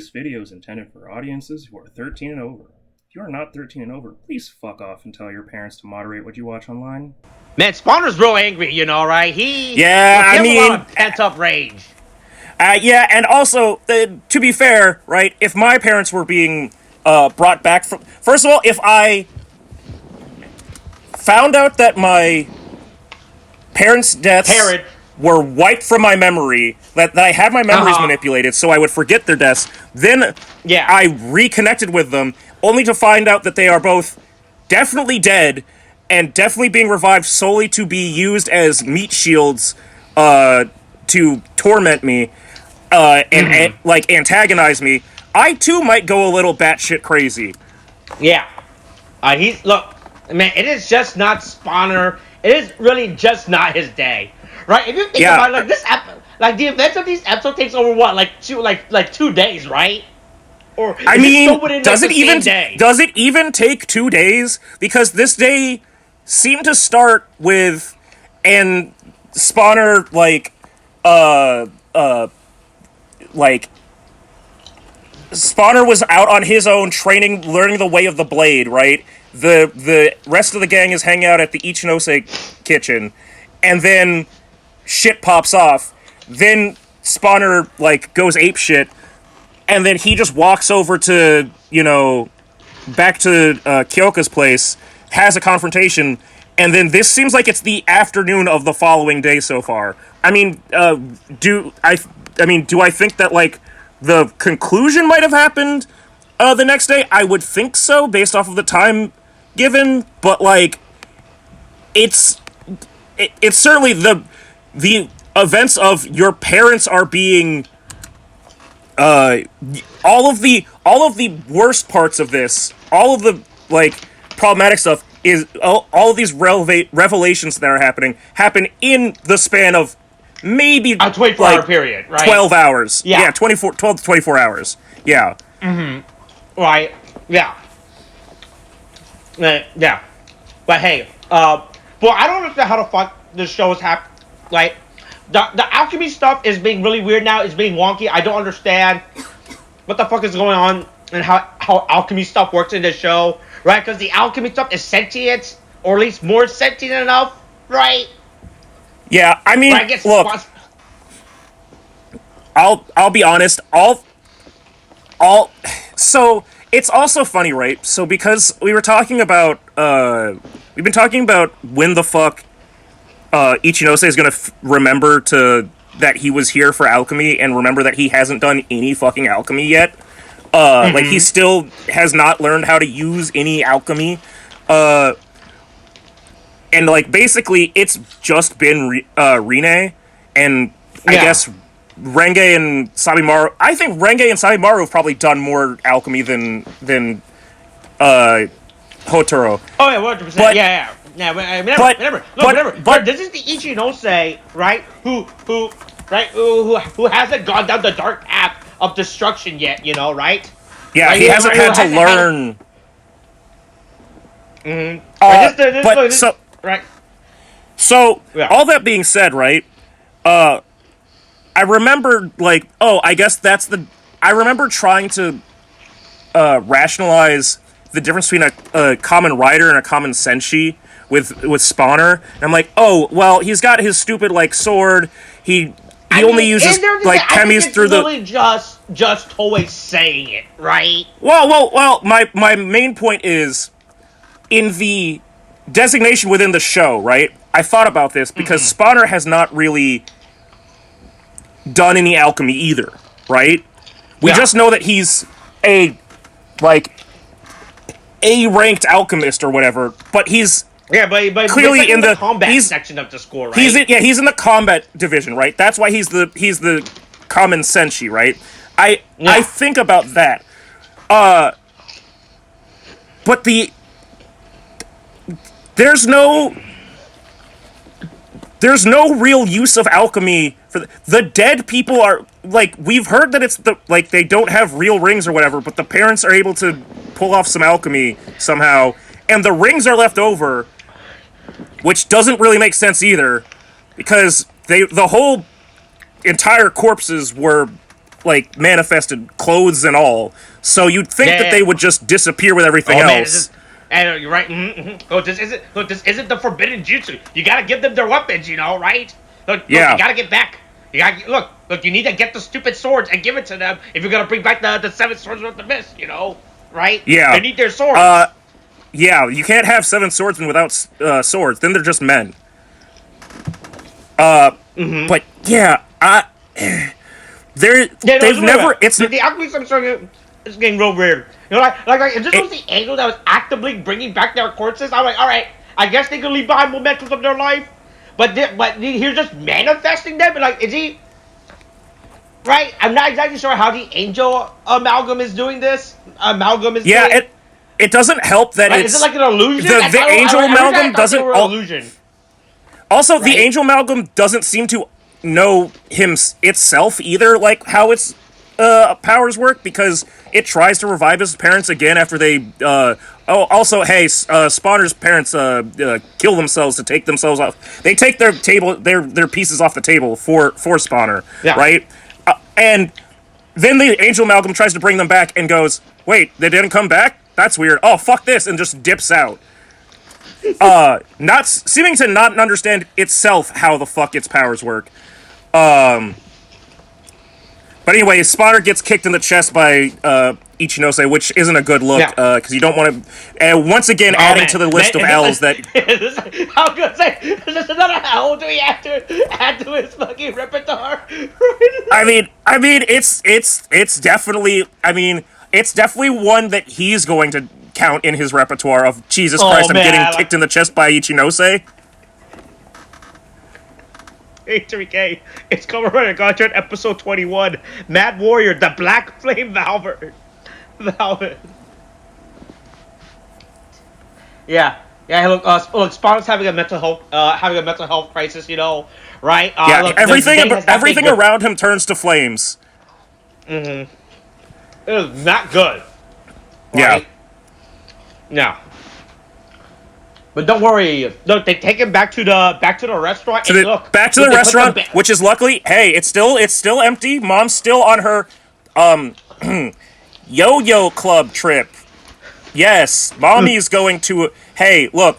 This video is intended for audiences who are 13 and over. If you are not 13 and over, please fuck off and tell your parents to moderate what you watch online. Man, Spawner's real angry, you know, right? He I mean, a lot of pent-up rage. Yeah, and also, to be fair, right, if my parents were being brought back from... First of all, if I found out that my parents' deaths were wiped from my memory, that I had my memories manipulated so I would forget their deaths, then I reconnected with them, only to find out that they are both definitely dead and definitely being revived solely to be used as meat shields to torment me and like antagonize me. I too might go a little batshit crazy. Yeah. Look, man, it is just not Spawner. It is really just not his day. Right? If you think about it, like this the events of these episodes takes over what, like 2 days, right? Or I mean, does it even take 2 days? Because this day seemed to start with and Spawner Spawner was out on his own training, learning the way of the blade, right? The rest of the gang is hanging out at the Ichinose kitchen, and then shit pops off. Then Spawner, goes apeshit, and then he just walks over to, back to Kyoka's place, has a confrontation, and then this seems like it's the afternoon of the following day so far. I mean, do I think that, the conclusion might have happened the next day? I would think so, based off of the time given, but, it's certainly the events of your parents are being, all of the worst parts of this, all of the, problematic stuff, is all of these revelations that are happen in the span of maybe a 24-hour period, right? 12 hours. Yeah, 12 to 24 hours. Yeah. Mm-hmm. Right. Yeah. Yeah. But hey, I don't understand how the fuck this show is happening. The alchemy stuff is being really weird now. It's being wonky. I don't understand what the fuck is going on and how alchemy stuff works in this show, right? Because the alchemy stuff is sentient, or at least more sentient enough, right? Yeah, I mean, look, I'll be honest, so, it's also funny, right? So, because we've been talking about when the fuck, Ichinose is gonna remember that he was here for alchemy, and remember that he hasn't done any fucking alchemy yet. He still has not learned how to use any alchemy, and, basically, it's just been Rine, and I guess Renge and Sabimaru... I think Renge and Sabimaru have probably done more alchemy than Hotaro. Oh, yeah, 100%. But, yeah. Remember, this is the Ichinose, right, who hasn't gone down the dark path of destruction yet, right? Yeah, he hasn't had to learn... Right. So, all that being said, right, I remember, I guess that's I remember trying to rationalize the difference between a common rider and a common senshi with Spawner. And I'm like, oh, well, he's got his stupid, sword, he only uses, chemis through the... really just Toei saying it, right? Well, my main point is, in the designation within the show, right? I thought about this because Spawner has not really done any alchemy either, right? We just know that he's a ranked alchemist or whatever, but he's clearly in the combat section of the score, right? He's in the combat division, right? That's why he's the common senshi, right? I think about that. But there's no real use of alchemy for the dead people. Are we've heard that it's they don't have real rings or whatever, but the parents are able to pull off some alchemy somehow, and the rings are left over, which doesn't really make sense either, because the whole entire corpses were like, manifested, clothes and all. So you'd think that they would just disappear with everything else. And you're right. Mm-hmm. Look, this isn't the forbidden jutsu. You gotta give them their weapons, you know, right? Look, you gotta get back. You gotta look. You need to get the stupid swords and give it to them if you're gonna bring back the 7 swords with the mist, you know, right? Yeah. They need their swords. Yeah. You can't have 7 swordsmen without swords. Then they're just men. But yeah, they've never. It's the alchemy. I'm sorry. It's getting real weird. You know, like if this was the angel that was actively bringing back their corpses, I'm like, all right, I guess they can leave behind mementos of their life, but he's just manifesting them. And like, is he? Right? I'm not exactly sure how the angel amalgam is doing this. It doesn't help that it's. Is it like an illusion? The angel amalgam doesn't. Illusion. Also, the angel amalgam doesn't seem to know itself either, like how its powers work, because it tries to revive his parents again after they. Spawner's parents kill themselves to take themselves off. They take their pieces off the table for Spawner, right? And then the angel amalgam tries to bring them back and goes, "Wait, they didn't come back? That's weird. Oh, fuck this," and just dips out. Not seeming to not understand itself how the fuck its powers work. But anyway, Spawner gets kicked in the chest by Ichinose, which isn't a good look, because you don't want to... once again, adding to the list of L's that... I was gonna say, is this another L do we have to add to his fucking repertoire? I mean, it's definitely... it's definitely one that he's going to count in his repertoire of, Jesus Christ, I'm getting kicked in the chest by Ichinose. Hey, Tariq, it's Kamen Rider Gotchard, episode 21, Mad Warrior, the Black Flame Valvarad. Yeah. Look, Spawn's having a mental health crisis, you know, right? Everything around him turns to flames. Mm-hmm. It is not good. Yeah. Right? No. But don't worry. Look, they take him back to the restaurant. Back to the restaurant, which is luckily, hey, it's still empty. Mom's still on her yo-yo club trip. Yes, Mommy's going to. Hey, look,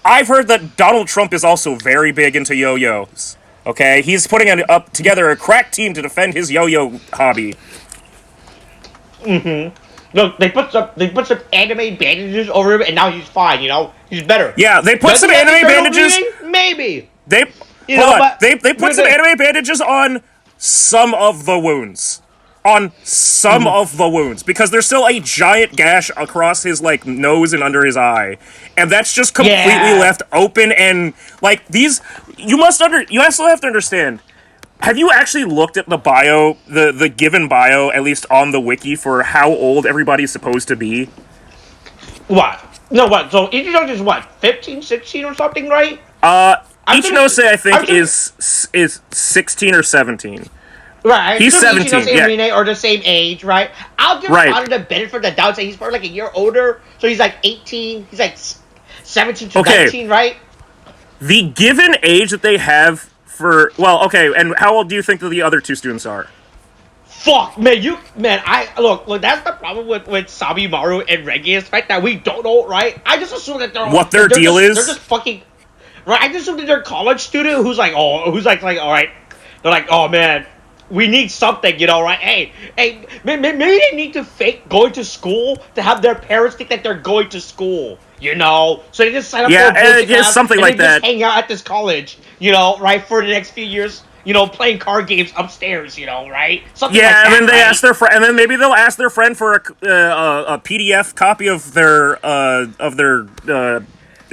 I've heard that Donald Trump is also very big into yo-yos. Okay, he's putting together a crack team to defend his yo-yo hobby. Mm-hmm. Look, they put some anime bandages over him, and now he's fine. You know, he's better. Yeah, they put some anime bandages. Maybe they put some anime bandages on some of the wounds. Because there's still a giant gash across his nose and under his eye, and that's just completely left open. And these, you also have to understand. Have you actually looked at the bio, the given bio, at least on the wiki, for how old everybody's supposed to be? What? No, what? So Ichinose is what, 15, 16 or something, right? Ichinose, I think, is 16 or 17. Right, he's 17. Ichinose and Rine are the same age, right? I'll give Spawner the benefit of the doubt. Say he's probably a year older, so he's 18. He's 17 to 19, right? The given age that they have. And how old do you think that the other 2 students are? Fuck, man, look, that's the problem with Sabimaru and Regius, right? That we don't know, right? I just assume that their deal is. They're just fucking, right? I just assume that they're a college student who's like, all right. They're like, oh man, we need something, you know, right? Hey, maybe they need to fake going to school to have their parents think that they're going to school. You know, so they just sign up for a class, something like that. Just hang out at this college, you know, right, for the next few years, you know, playing card games upstairs, you know, right? Something like that, and then they ask their friend, and then maybe they'll ask their friend for a PDF copy of their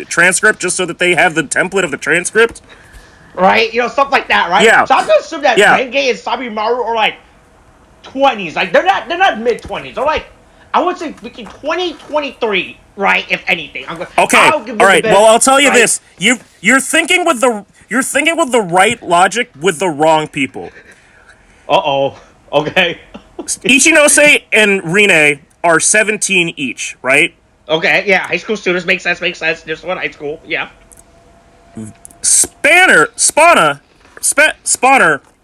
transcript, just so that they have the template of the transcript, right? You know, stuff like that, right? Yeah. So I'm gonna assume that Renge and Sabimaru are 20s, they're not mid 20s, they're I would say between 20, 23. Right, if anything. All right. Well, I'll tell you this: you're thinking with the right logic with the wrong people. Okay. Ichinose and Rine are 17 each, right? Okay. Yeah. High school students makes sense. Just one high school. Yeah. Spawner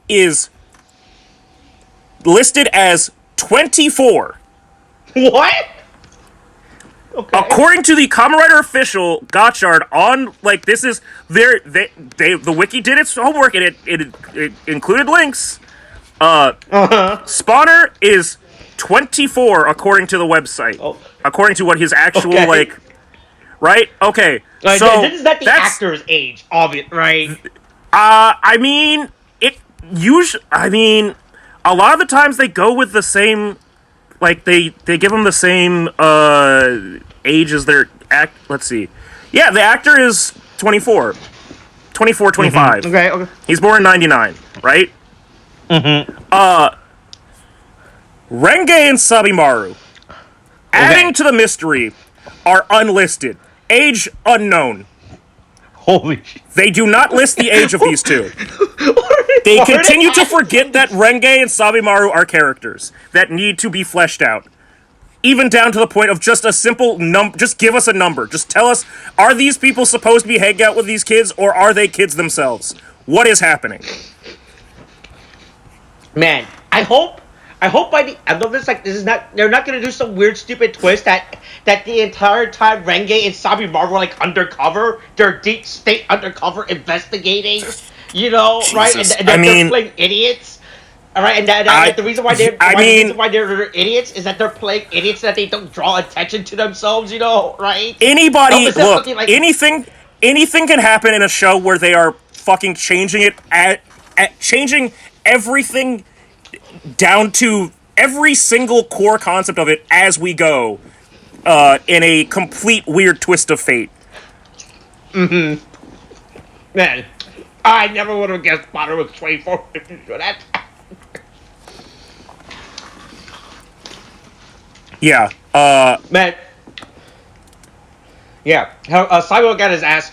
is listed as 24. What? Okay. According to the Kamen Rider official Gotchard, on this is the wiki did its homework and it included links. Spawner is 24 according to the website. Oh. According to what his actual right? Okay. Like, so this is not the actor's age, obvious, right? I mean, a lot of the times they go with the same. Like, they give them the same age as their act. Let's see. Yeah, the actor is 24. 24, 25. Mm-hmm. Okay. He's born in 99, right? Mm-hmm. Renge and Sabimaru, adding to the mystery, are unlisted. Age unknown. Holy shit. They do not list the age of these two. They continue to forget that Renge and Sabimaru are characters that need to be fleshed out. Even down to the point of just a simple number. Just give us a number. Just tell us, are these people supposed to be hanging out with these kids, or are they kids themselves? What is happening? Man, I hope by the end of this, they're not gonna do some weird, stupid twist that the entire time Renge and Sabimaru were undercover, they're deep state undercover investigating, Jesus. right? And they're playing idiots, all right? And the reason why they're idiots is that they're playing idiots so that they don't draw attention to themselves, right? Anything can happen in a show where they are fucking changing it at changing everything down to every single core concept of it as we go, in a complete weird twist of fate. Mm-hmm. Man, I never would have guessed Potter was 24. That. Yeah. Man. Yeah. Cyborg got his ass.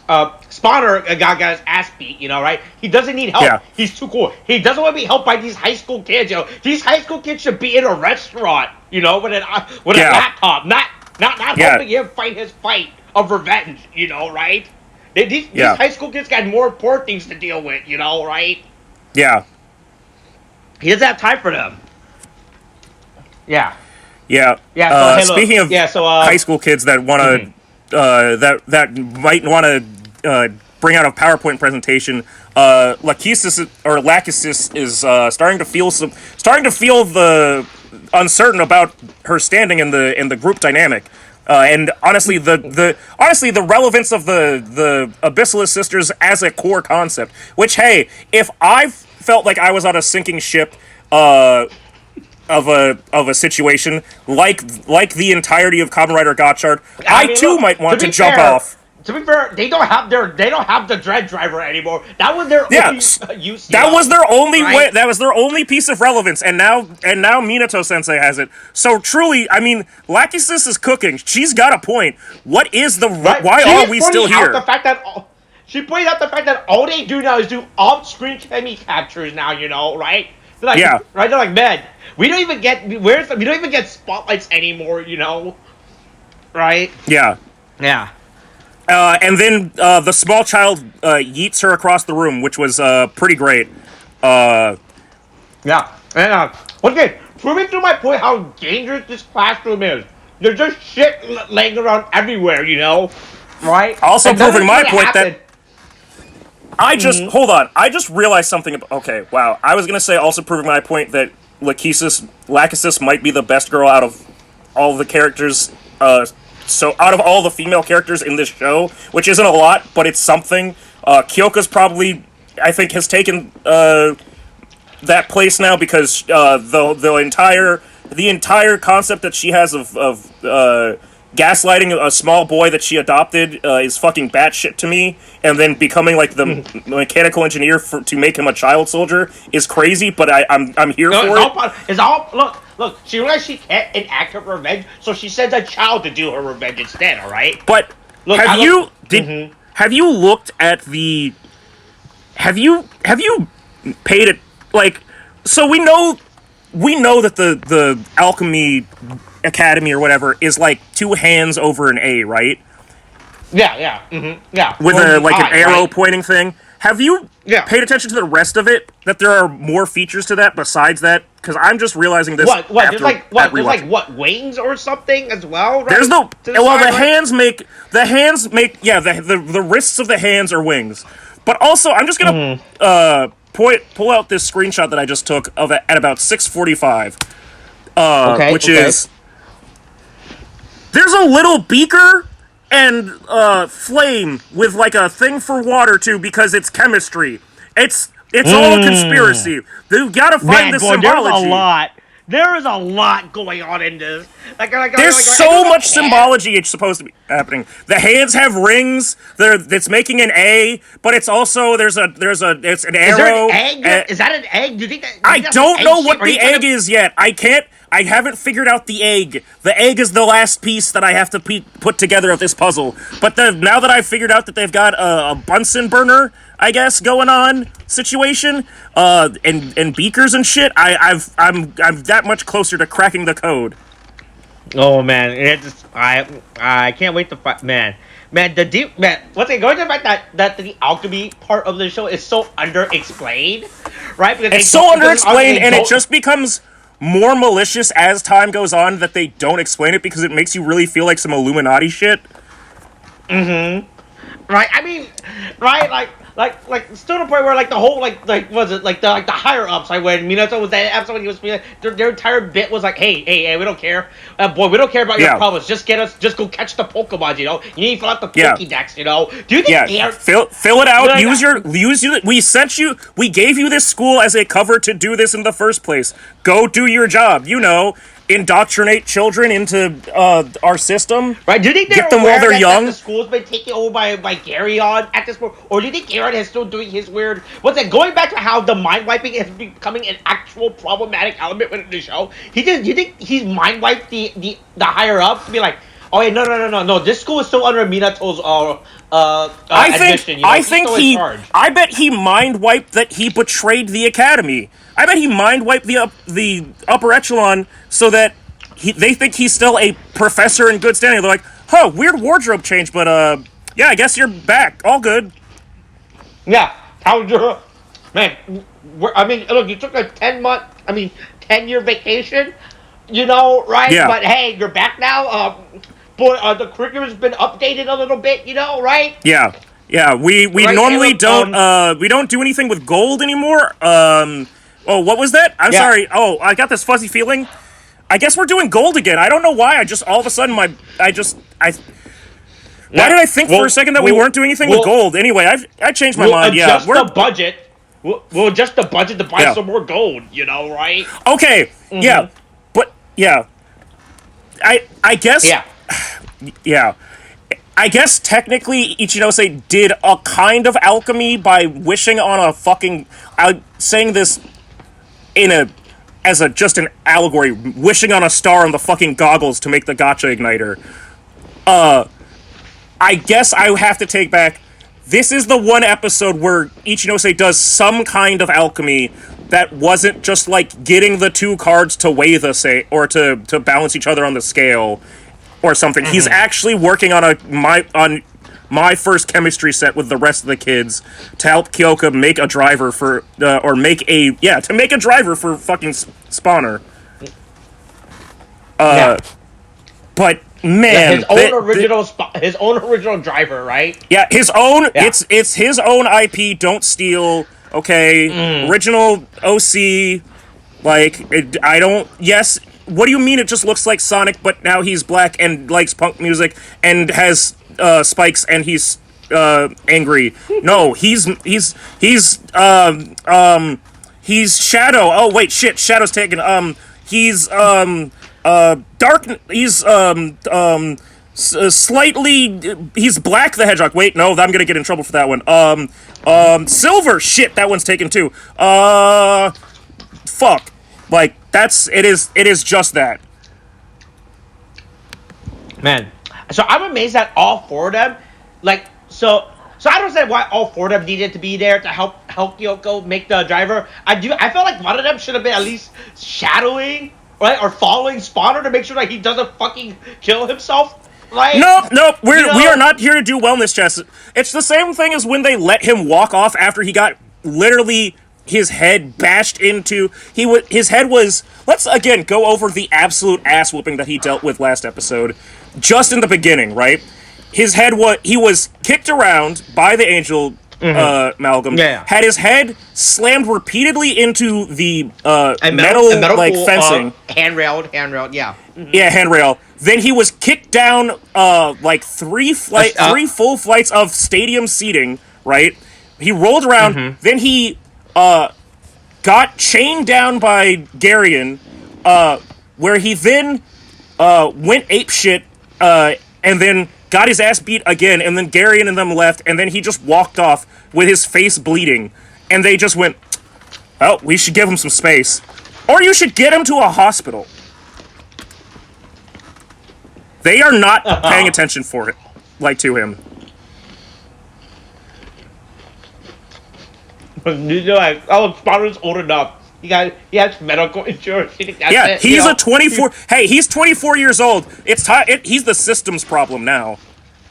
Spawner got his ass beat, right? He doesn't need help. Yeah. He's too cool. He doesn't want to be helped by these high school kids, These high school kids should be in a restaurant, with a laptop, not helping him fight his fight of revenge, right? These high school kids got more important things to deal with, right? Yeah. He doesn't have time for them. Yeah. Yeah. Yeah. So, speaking of high school kids that want to, that might want to bring out a PowerPoint presentation, Lachesis is starting to feel the uncertain about her standing in the group dynamic. And honestly, the relevance of the Abyssalis sisters as a core concept. Which, hey, if I felt like I was on a sinking ship, of a situation like the entirety of Kamen Rider Gotchard, I too might want to jump off. To be fair, they don't have the dread driver anymore. That was their only use. That was their only way. That was their only piece of relevance, and now Minato Sensei has it. So truly, I mean, Lachesis is cooking. She's got a point. What is the why are we still here? She pointed out the fact that all they do now is do off-screen Kemi captures now. Right? Right? They're like, man, we don't even get spotlights anymore. Right? Yeah. Yeah. And then the small child yeets her across the room, which was pretty great. Yeah. And once again, proving to my point how dangerous this classroom is. There's just shit laying around everywhere, right? Also proving my point that hold on. I just realized something. Okay, wow. I was gonna say also proving my point that Lachesis might be the best girl out of all the characters. So out of all the female characters in this show, which isn't a lot, but it's something, Kyoka's probably, I think, has taken that place now because the entire concept that she has of gaslighting a small boy that she adopted is fucking batshit to me, and then becoming like the mechanical engineer to make him a child soldier is crazy. But I'm here for it. Look, she realized she can't enact her revenge, so she sends a child to do her revenge instead, alright? But have you looked at the have you paid it so we know that the Alchemy Academy or whatever is like 2 hands over an A, right? Yeah. Mm-hmm. Yeah. With an arrow pointing thing. Have you paid attention to the rest of it? That there are more features to that besides that? Because I'm just realizing this. What? After, There's like what wings or something as well. Right? There's no. Well, side, the hands make the wrists of the hands are wings. But also, I'm just gonna pull out this screenshot that I just took of it at about 6:45, which is there's a little beaker and flame with like a thing for water too because it's chemistry. It's all conspiracy. You gotta find the symbology. There's a lot. There is a lot going on in this. There's so much symbology it's supposed to be happening. The hands have rings. It's making an A, but it's also it's an arrow. Is there an egg? Is that an egg? Do you think that? I don't know what the egg is yet. I haven't figured out the egg. The egg is the last piece that I have to put together of this puzzle. But now that I've figured out that they've got a Bunsen burner, I guess, going on situation, and beakers and shit, I'm that much closer to cracking the code. Oh man, I can't wait to find man. Once again, going to the fact that the alchemy part of the show is so underexplained, right? Because it's so underexplained, and it just becomes more malicious as time goes on that they don't explain it because it makes you really feel like some Illuminati shit. Mm-hmm. Right. I mean, right? Like still to the point where like the whole like was it like the higher ups like when Minato was that episode when he was their entire bit was like hey we don't care boy we don't care about your problems just go catch the Pokemon you know you need to fill out the Pokédex you know do you think fill it out we gave you this school as a cover to do this in the first place, go do your job, you know, indoctrinate children into our system. Right? Do you think get them while they're young? That the school's been taken over by Garyon at this point, or do you think Garyon is still doing his weird? What's that? Going back to how the mind wiping is becoming an actual problematic element within the show. Do you think he's mind wiped the higher ups to be like, oh yeah, no. This school is still under Minato's admission. You know? I bet he mind wiped that he betrayed the academy. I bet he mind wiped the upper echelon so that they think he's still a professor in good standing. They're like, huh, weird wardrobe change, but yeah, I guess you're back. All good. Yeah, how's your man? I mean, look, you took a 10-year vacation. You know, right? Yeah. But hey, you're back now. The curriculum's been updated a little bit. You know, right? Yeah. We normally don't we don't do anything with gold anymore. Oh, what was that? I'm sorry. Oh, I got this fuzzy feeling. I guess we're doing gold again. I don't know why. I just all of a sudden why did I think for a second that we weren't doing anything with gold? Anyway, I changed my mind. Yeah, the budget. We'll adjust the budget to buy some more gold. You know, right? Okay. Mm-hmm. Yeah, but yeah, I guess. Yeah. Yeah. I guess technically Ichinose did a kind of alchemy by wishing on a fucking. Saying this as just an allegory, wishing on a star on the fucking goggles to make the gacha igniter. I guess I have to take back. This is the one episode where Ichinose does some kind of alchemy that wasn't just like getting the two cards to weigh or to balance each other on the scale or something. Mm-hmm. He's actually working on my first chemistry set with the rest of the kids to help Kyoka make a driver for make a driver for fucking Spawner. But man, his own original driver, right? Yeah, his own. Yeah. It's his own IP. Don't steal. Okay, original OC. Like I don't. Yes. What do you mean? It just looks like Sonic, but now he's black and likes punk music and has spikes and he's angry. No, he's Shadow. Oh wait, shit. Shadow's taken. He's dark. He's slightly. He's Black the Hedgehog. Wait, no, I'm gonna get in trouble for that one. Silver. Shit, that one's taken too. Fuck. Like it is just that. Man, so I'm amazed that all four of them, like, so I don't understand why all four of them needed to be there to help Kyoko make the driver. I felt like one of them should have been at least shadowing, right, or following Spawner to make sure that he doesn't fucking kill himself, Like, Nope. We are not here to do wellness checks. It's the same thing as when they let him walk off after he got literally his head bashed into. His head was. Let's again go over the absolute ass whooping that he dealt with last episode. Just in the beginning, right? His head he was kicked around by the angel amalgam. Yeah. Had his head slammed repeatedly into the metal like fencing. Handrail, yeah. Yeah, handrail. Then he was kicked down like three full flights of stadium seating, right? He rolled around, then he got chained down by Garion, where he then went apeshit, and then got his ass beat again, and then Garion and them left, and then he just walked off with his face bleeding. And they just went, oh, we should give him some space. Or you should get him to a hospital. They are not paying attention to him. Spotter's old enough. He has medical insurance. Yeah, he's a 24. Hey, he's 24 years old. It's time. He's the system's problem now.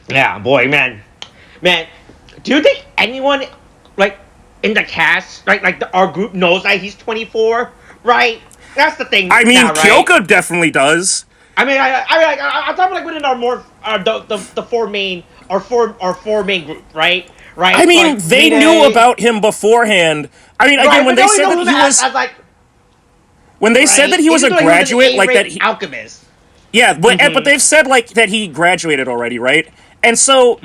Yeah, boy, man. Do you think anyone like in the cast, our group knows that he's 24? Right? That's the thing. I mean, now, right? Kyoka definitely does. I mean, I'm talking like within our more the four main group, right? Right. I mean, they knew about him beforehand. I mean, again, when they said that he was, when they said that he was a graduate, like that, alchemist. Yeah, but they've said like that he graduated already, right? And so,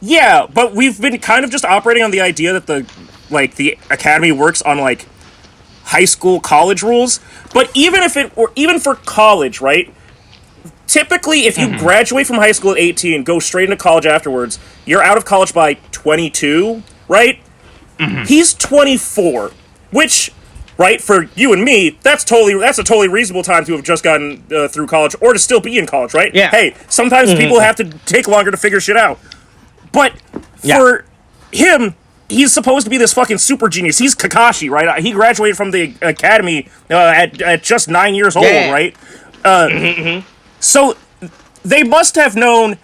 yeah, but we've been kind of just operating on the idea that the academy works on like high school, college rules. But even for college, right? Typically, if you graduate from high school at 18, go straight into college afterwards, you're out of college by 22, right? He's 24, which, right, for you and me, that's a totally reasonable time to have just gotten through college, or to still be in college, right? Yeah. Hey, sometimes people have to take longer to figure shit out. But for him, he's supposed to be this fucking super genius. He's Kakashi, right? He graduated from the academy at just 9 years old, right? So they must have known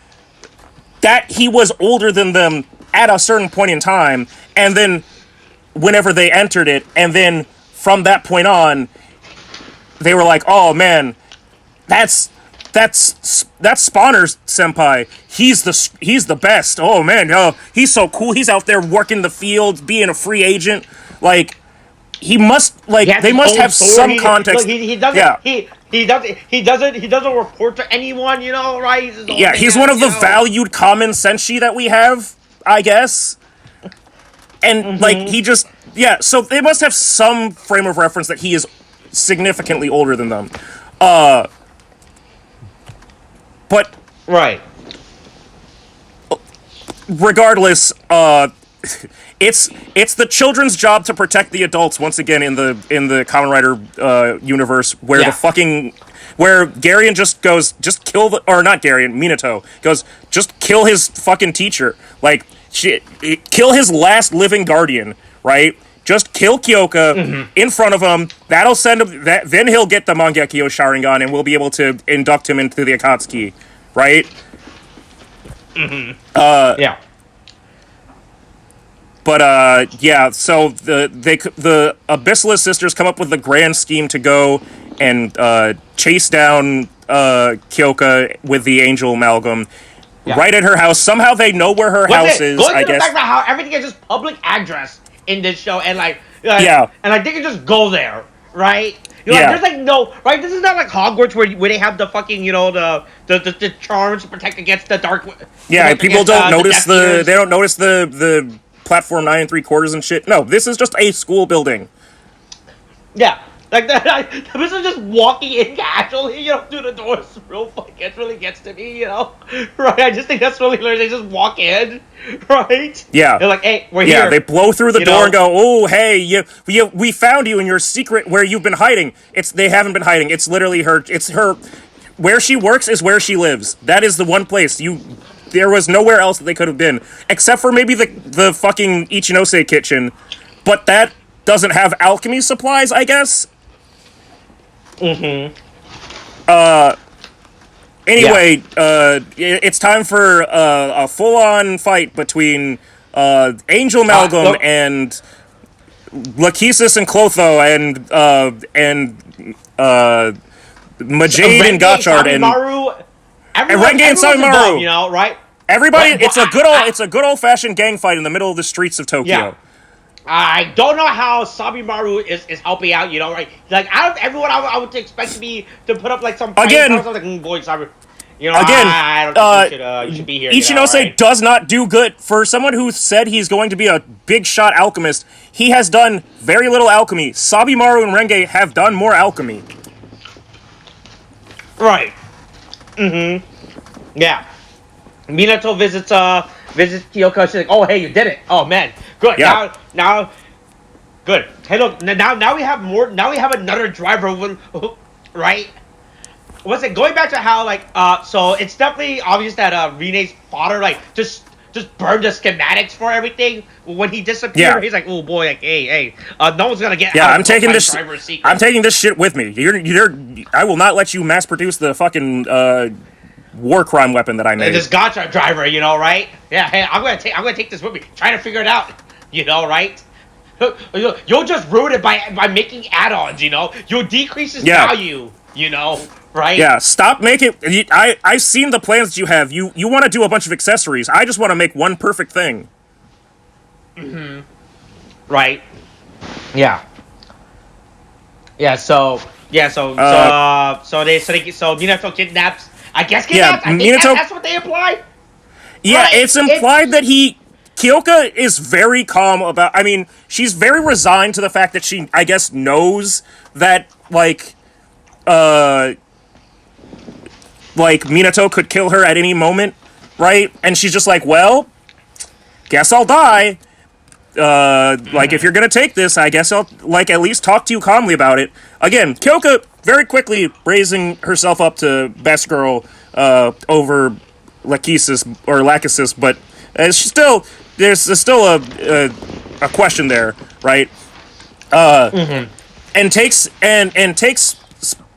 that he was older than them at a certain point in time, and then whenever they entered it, and then from that point on, they were like, "Oh man, that's Spawner's senpai. He's the best. Oh man, he's so cool. He's out there working the fields, being a free agent. Like he must they must have some context. He doesn't. Yeah. He doesn't report to anyone, right? He's one of the valued common senshi that we have, I guess. And he just so they must have some frame of reference that he is significantly older than them. But right. Regardless, it's the children's job to protect the adults once again in the Kamen Rider universe where where Garion just goes, just kill or not Garion, Minato goes, just kill his fucking teacher, like kill his last living guardian, right? Just kill Kyoka in front of him. That'll send him. Then he'll get the Mangekyo Sharingan, and we'll be able to induct him into the Akatsuki, right? Yeah. But so the Abyssalist sisters come up with the grand scheme to go and chase down Kyoka with the Angel Amalgam right at her house. Somehow they know where her house is. Going I to the guess. fact about how everything is just public address in this show, and and they can just go there, right? There's no right. This is not like Hogwarts where they have the fucking the charms to protect against the dark. Yeah, people don't notice they don't notice the platform 9 3/4 and shit. No, this is just a school building. Yeah, this is just walking in casually, through the doors. It really gets to me, right? I just think that's really hilarious. They just walk in, right? Yeah, they're like, "Hey, we're here." Yeah, they blow through the door and go, "Oh, hey, we found you in your secret where you've been hiding." They haven't been hiding. It's literally her. It's her. Where she works is where she lives. That is the one place there was nowhere else that they could have been, except for maybe the fucking Ichinose kitchen, but that doesn't have alchemy supplies, I guess. Anyway, it's time for a full-on fight between Angel Malcolm and Lachesis and Clotho and Majade and Gotchard and Renge and Samimaru. You know, right? Everybody, it's a good old-fashioned gang fight in the middle of the streets of Tokyo. Yeah. I don't know how Samimaru is helping out, you know, right? Like, out of everyone, I would expect me to put up, like, some... Again... I was like, boy, Samimaru... You know, again, I don't think you should be here. Ichinose right? does not do good. For someone who said he's going to be a big shot alchemist, he has done very little alchemy. Samimaru and Renge have done more alchemy. Right. Yeah. Minato visits Kyoko. She's like, "Oh, hey, you did it! Oh man, good. Yeah. Now, good. Hey, look. Now we have more. Now we have another driver. Right? Was it going back to how like so it's definitely obvious that Rene's father like just burned the schematics for everything when he disappeared. Yeah. He's like, oh boy, like hey, no one's gonna get. Yeah, I'm taking this. I'm taking this shit with me. I will not let you mass produce the fucking war crime weapon that I made. This Gotchard driver, you know, right? Yeah, hey, I'm gonna take this with me. Trying to figure it out, you know, right? You'll just ruin it by making add-ons, you know. You'll decrease its value, you know, right? Yeah, stop making. I've seen the plans that you have. You want to do a bunch of accessories. I just want to make one perfect thing. Right. Yeah. Yeah. So Minato kidnaps. I guess kidnaps. I think that's what they imply. Yeah, right? It's implied that Kyoka is very calm about... I mean, she's very resigned to the fact that she, I guess, knows that, like, Minato could kill her at any moment, right? And she's just like, well, guess I'll die. Like, if you're gonna take this, I guess I'll, like, at least talk to you calmly about it. Again, Kyoka very quickly raising herself up to best girl, over Lachesis, but there's still a question there, right? And takes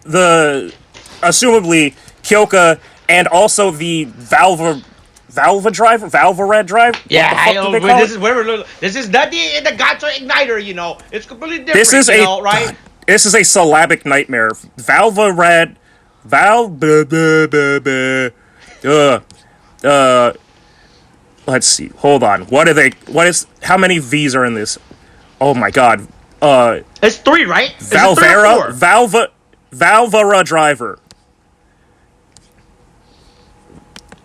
the assumably Kyoka and also the Valvarad drive. Yeah, this is not the Gotcha igniter, you know. It's completely different. Right? This is a syllabic nightmare. Valvarad, let's see. Hold on. How many V's are in this? Oh my god. It's 3, right? Valvara driver.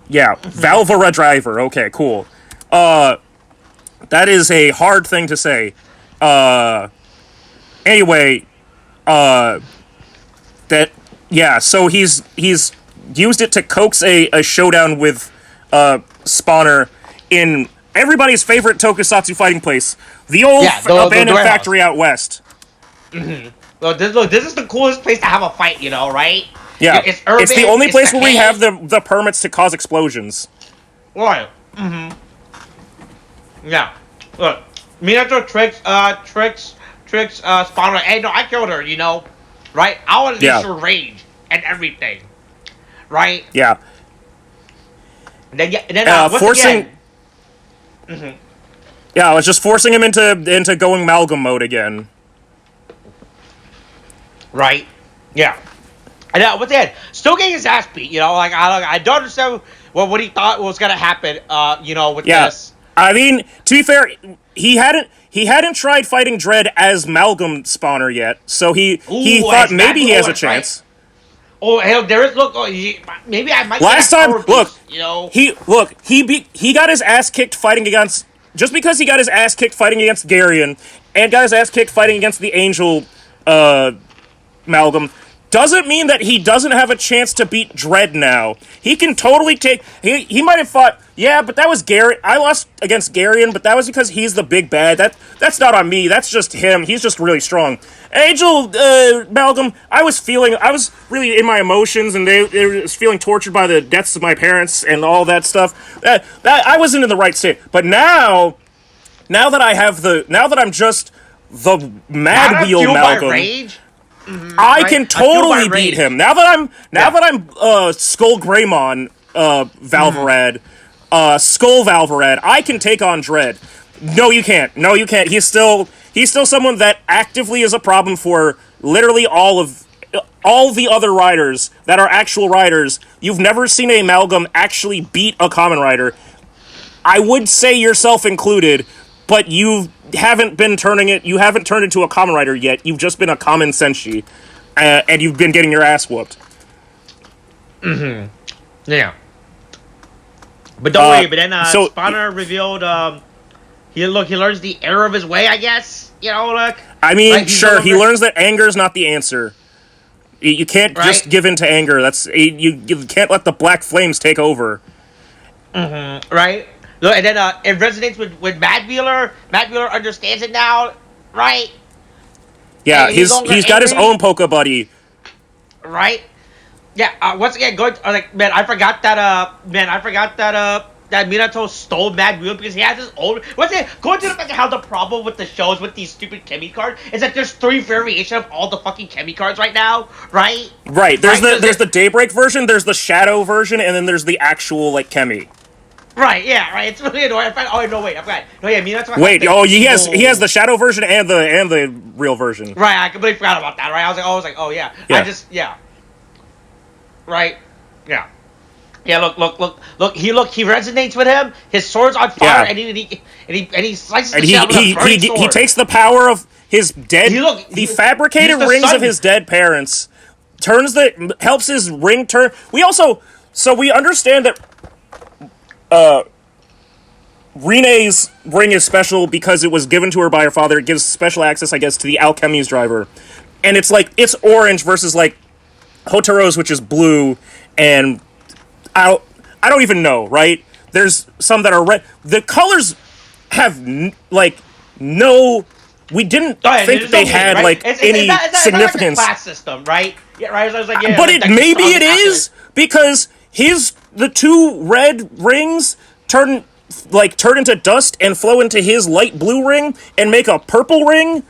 Yeah, Valvara driver. Okay, cool. That is a hard thing to say. Anyway, so he's used it to coax a showdown with Spawner in everybody's favorite tokusatsu fighting place, the old abandoned factory out west. Look, this is the coolest place to have a fight, you know, right? Yeah, it's urban, it's the only place where we have the permits to cause explosions. Right. Yeah. Look, Minato tricks Spawner. Hey, no, I killed her, you know, right? I want to use your rage and everything, right? Yeah. And then forcing. Again, yeah, I was just forcing him into going amalgam mode again. Right. Yeah. And once again, still getting his ass beat. You know, like I don't understand what he thought was gonna happen. You know, with this. I mean, to be fair, he hadn't tried fighting Dread as Amalgam Spawner yet, so he thought maybe he has a chance. Right. Oh hell, there is. Look, maybe I might. Last time, look, you know, he got his ass kicked fighting against. Just because he got his ass kicked fighting against Garion and got his ass kicked fighting against the Angel Amalgam doesn't mean that he doesn't have a chance to beat Dread now. He can totally take... He might have fought... Yeah, but that was Gary. I lost against Garion, but that was because he's the big bad. That's not on me. That's just him. He's just really strong. Angel Amalgam, I was really in my emotions, and they was feeling tortured by the deaths of my parents and all that stuff. That I wasn't in the right state. But now that I'm just the Mad Wheel Amalgam... Rage? I right? can I feel my totally beat rage. him. Now that I'm Skull Greymon Valvarad, Skull Valvarad, I can take on Dread. No, you can't. No, you can't. He's still someone that actively is a problem for literally all the other riders that are actual riders. You've never seen a Amalgam actually beat a Kamen Rider. I would say yourself included, but you haven't turned into a Kamen Rider yet. You've just been a Kamen Senshi, and you've been getting your ass whooped. Yeah. But don't worry. But then Spawner revealed he learns the error of his way. I guess look. I mean, sure, he learns that anger is not the answer. You can't just give in to anger. That's you can't let the black flames take over. Right. Look, and then it resonates with Matt Wheeler. Matt Wheeler understands it now, right? Yeah, he's got his own Polka buddy. Right. Yeah. Once again, I forgot that that Minato stole Mad Wheel because he has his own. Going to the fact of how the problem with the shows with these stupid Chemi cards is that there's 3 variations of all the fucking Chemi cards right now, right? Right. There's the Daybreak version, there's the Shadow version, and then there's the actual Chemi. Right. Yeah. Right. It's really annoying. Wait. I forgot. No. Yeah. Minato. Wait. He has the Shadow version and the real version. Right. I completely forgot about that. Right. I was like, oh yeah. Right. Yeah. Yeah, look. He resonates with him. His sword's on fire, and he slices the shit out with a burning sword. He takes the power of his dead, the fabricated rings of his dead parents, helps his ring turn. We understand that Rine's ring is special because it was given to her by her father. It gives special access, I guess, to the Alchemy's driver, and it's orange versus Hotaro's, which is blue, and I don't even know, right? There's some that are red. The colors have no. We didn't think they had any significance. It's class system, right? Yeah, right. So I was like, yeah, but maybe it is because the 2 red rings turn into dust and flow into his light blue ring and make a purple ring,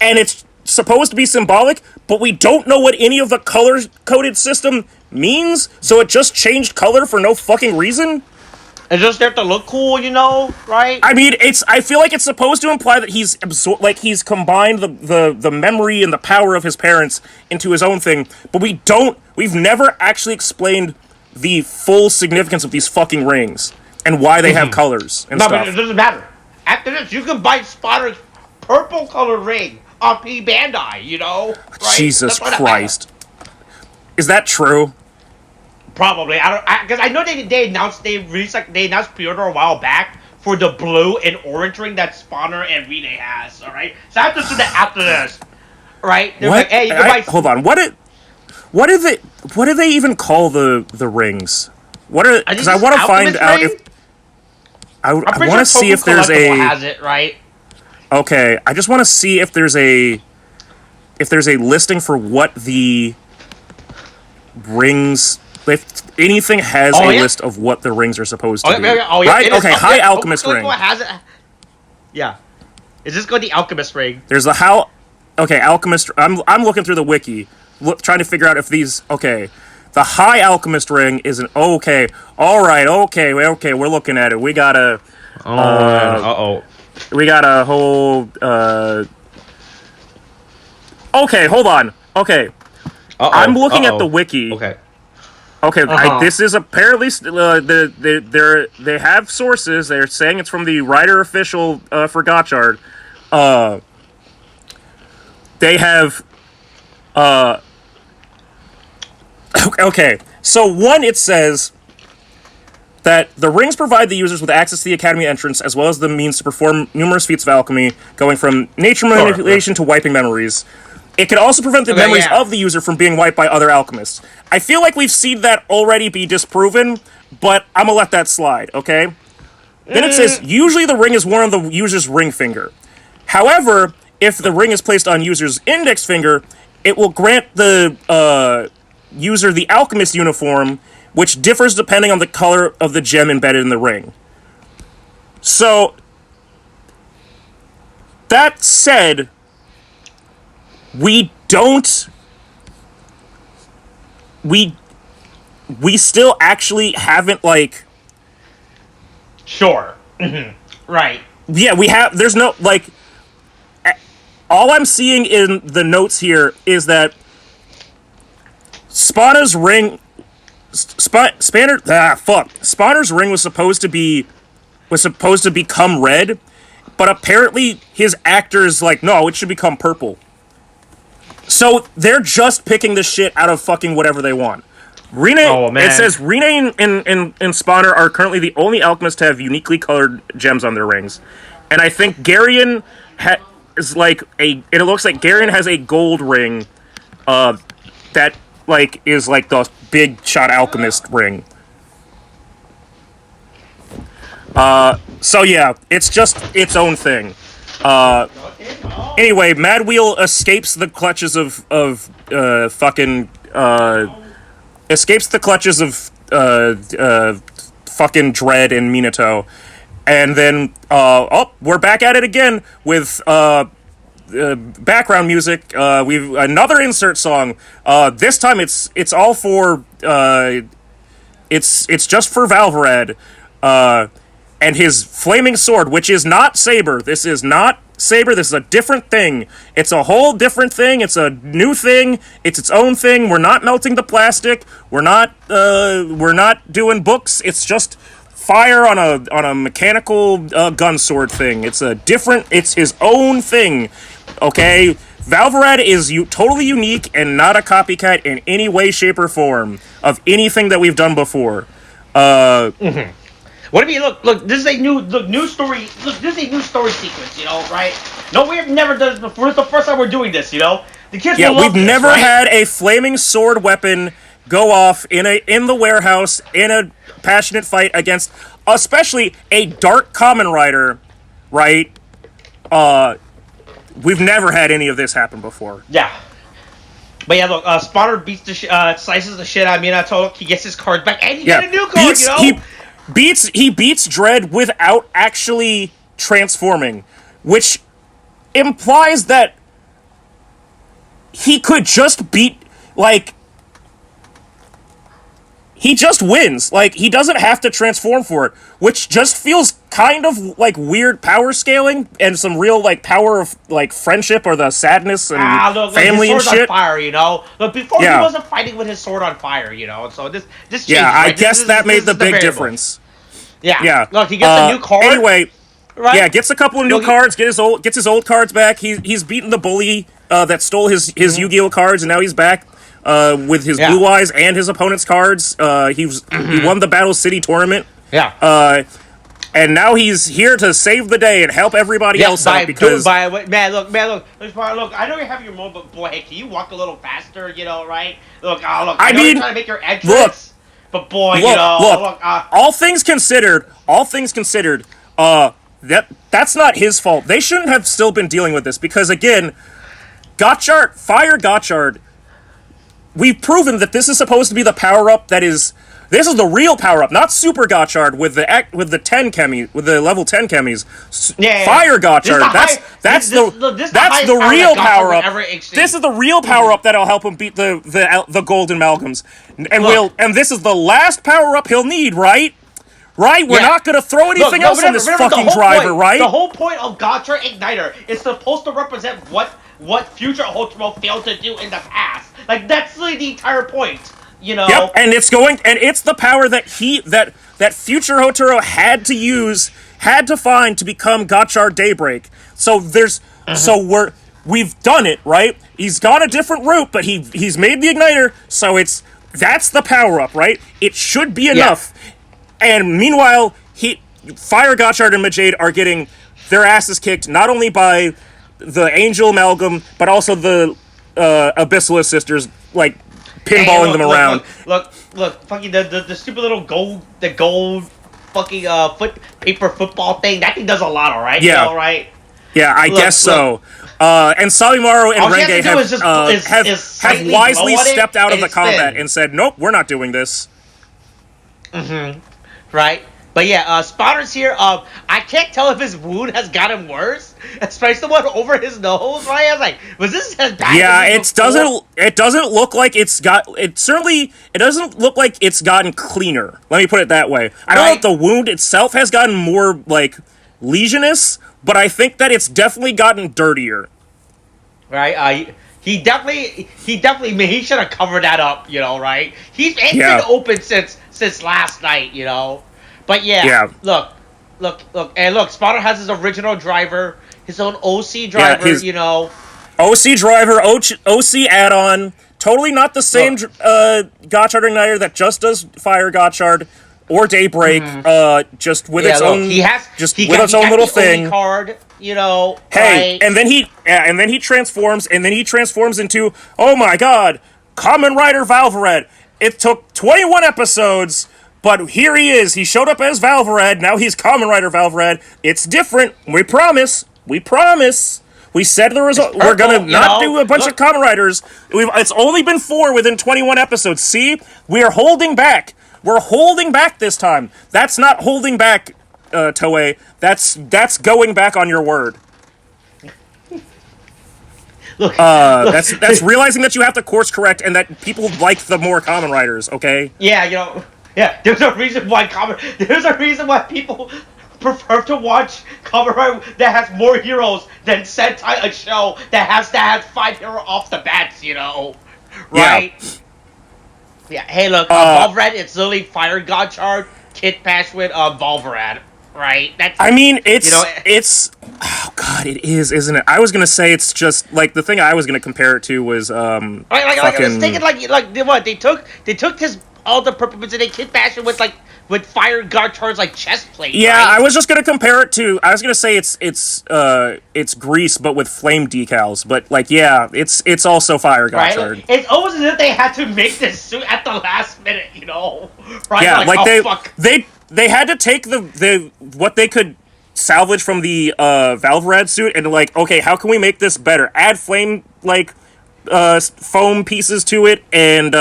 and it's supposed to be symbolic, but we don't know what any of the color-coded system means, so it just changed color for no fucking reason? It's just there to look cool, right? I mean, I feel like it's supposed to imply that he's he's combined the memory and the power of his parents into his own thing, but we've never actually explained the full significance of these fucking rings and why they have colors and stuff. No, but it doesn't matter. After this, you can buy Spotter's purple color ring on P Bandai, right? Jesus Christ. Is that true? Probably. Because I know they announced pre-order a while back for the blue and orange ring that Spawner and Rene has, alright? So I have to do that after this. Right? They're what? Hey, you can buy... Hold on, what do they even call the rings? Because I want to find out if I want to see if there's a has it, right? Okay, I just want to see if there's a listing for what the rings, if anything has a list of what the rings are supposed to be. Right? Okay, High Alchemist ring. Has it. Yeah. Is this going to the Alchemist ring? There's the Alchemist. I'm looking through the wiki, trying to figure out if these. Okay, the High Alchemist ring is an okay. All right. Okay. We're looking at it. We got a. We got a whole. Okay, hold on. Okay, I'm looking at the wiki. Okay. Okay, this is apparently they have sources. They're saying it's from the writer official for Gotchard. They have. Okay, so one, it says that the rings provide the users with access to the Academy entrance, as well as the means to perform numerous feats of alchemy, going from nature manipulation to wiping memories. It can also prevent the memories of the user from being wiped by other alchemists. I feel like we've seen that already be disproven, but I'm gonna let that slide, okay? Then it says, usually the ring is worn on the user's ring finger. However, if the ring is placed on user's index finger, it will grant the user the alchemist uniform, which differs depending on the color of the gem embedded in the ring. So, that said, we don't. We still actually haven't, like... Sure. Right. Yeah, we have... There's no, like... All I'm seeing in the notes here is that Spana's ring... Spawner's ring was supposed to become red, but apparently his actor's like, no, it should become purple. So they're just picking this shit out of fucking whatever they want. It says Rene and Spawner are currently the only alchemists to have uniquely colored gems on their rings. And I think Garion is like it looks like Garion has a gold ring that like is like the big shot alchemist ring. So yeah, it's just its own thing. Anyway, Mad Wheel escapes the clutches of fucking fucking Dread and Minato, and then we're back at it again with background music. We've another insert song. This time it's all for it's just for Valvarad. And his flaming sword, which is not Saber. This is not Saber. This is a different thing. It's a whole different thing. It's a new thing. It's its own thing. We're not melting the plastic. We're not doing books. It's just fire on a mechanical gun sword thing. It's his own thing. Okay? Valvarad is totally unique and not a copycat in any way, shape, or form of anything that we've done before. What do you mean? Look, this is a new story. Look, this is a new story sequence, you know, right? No, we have never done this before. It's the first time we're doing this, you know? The kids will love we've this, never right? had a flaming sword weapon go off in the warehouse in a passionate fight against, especially a dark Kamen Rider, right? We've never had any of this happen before. Yeah. But yeah, look, Spawner beats slices the shit out of Minato. He gets his card back, and he gets a new card, you know? He beats Dread without actually transforming, which implies that he could just beat, like, he just wins. Like, he doesn't have to transform for it, which just feels kind of like weird power scaling and some real, like, power of, like, friendship or the sadness and family and shit. His sword's on fire, you know? Look, before he wasn't fighting with his sword on fire, you know? And so this changes, I guess that made the big difference. Yeah. Look, he gets a new card. Anyway, right? Gets a couple of new cards, gets his old cards back. He's beaten the bully that stole his Yu-Gi-Oh cards, and now he's back with his Blue Eyes and his opponent's cards. He won the Battle City tournament. Yeah. And now he's here to save the day and help everybody else out because... Man, look, I know you have your moment, but boy, hey, can you walk a little faster, you know, right? Look, I know you're trying to make your entrance. But boy, all things considered, that's not his fault. They shouldn't have still been dealing with this because, again, Gotchard, we've proven that this is supposed to be the power-up this is the real power-up, not Super Gotchard with the level 10 chemis. Fire Gotchard, that's the real power-up. This is the real power-up that'll help him beat the golden amalgams. And this is the last power-up he'll need, right? Right? We're not gonna throw anything else in this fucking driver, right? The whole point of Gotchard Igniter is supposed to represent what future Hotaro failed to do in the past. Like, that's really the entire point. You know? Yep, and it's the power that that future Hotaro had to find to become Gotchard Daybreak. So we've done it, right? He's gone a different route, but he's made the igniter, so that's the power up, right? It should be enough. Yeah. And meanwhile, Fire Gotchard and Majade are getting their asses kicked not only by the Angel Amalgam, but also the Abyssal sisters, like, pinballing them around. Look, fucking the stupid little gold fucking paper football thing. That thing does a lot, alright? Yeah. You know, right? Yeah, I guess so. And Salimaru and Renge have wisely stepped out of the combat and said, nope, we're not doing this. Mm-hmm. Right? But yeah, Spotter's here. I can't tell if his wound has gotten worse, especially the one over his nose. Right? I was like, was this as bad? Yeah, as it doesn't look like it's got. It doesn't look like it's gotten cleaner. Let me put it that way. I don't know if the wound itself has gotten more like lesionous, but I think that it's definitely gotten dirtier. Right? He definitely. He should have covered that up. Right? It's Yeah. been open since last night. But Yeah. look, and look. Spotter has his original driver, his own OC driver. OC driver, OC add-on. Totally not the same Gotchard Igniter that just does Fire Gotchard or Daybreak. Just with its own, its own little thing. Card, Hey, right? and then he transforms, into, oh my god, Kamen Rider Valvarad. It took 21 episodes, but here he is. He showed up as Valvarad. Now he's Kamen Rider Valvarad. It's different. We promise. We said the result. We're gonna not do a bunch of Kamen Riders. It's only been 4 within 21 episodes. See, we are holding back. We're holding back this time. That's not holding back, Toei. That's going back on your word. Look, that's realizing that you have to course correct and that people like the more Kamen Riders. Okay. Yeah, yeah. There's a reason why people prefer to watch Kamen Rider that has more heroes than Sentai, a show that has 5 heroes off the bats. Right? Yeah. Hey, look, Valvarad. It's literally Fire Gotchard, Kid Bash with Valvarad. Right? It's oh god, it is, isn't it? I was gonna say it's just like the thing I was gonna compare it to was I was thinking like what they took his all the purple bits and they Kid Bash with Fire Gotchard's like chest plate. Yeah, right? I was just gonna compare it to. I was gonna say it's grease, but with flame decals. But like, yeah, it's also Fire Gotchard. Right? It's almost as if they had to make this suit at the last minute, Right? Yeah, fuck. they had to take the what they could salvage from the Valvarad suit and like, okay, how can we make this better? Add flame foam pieces to it and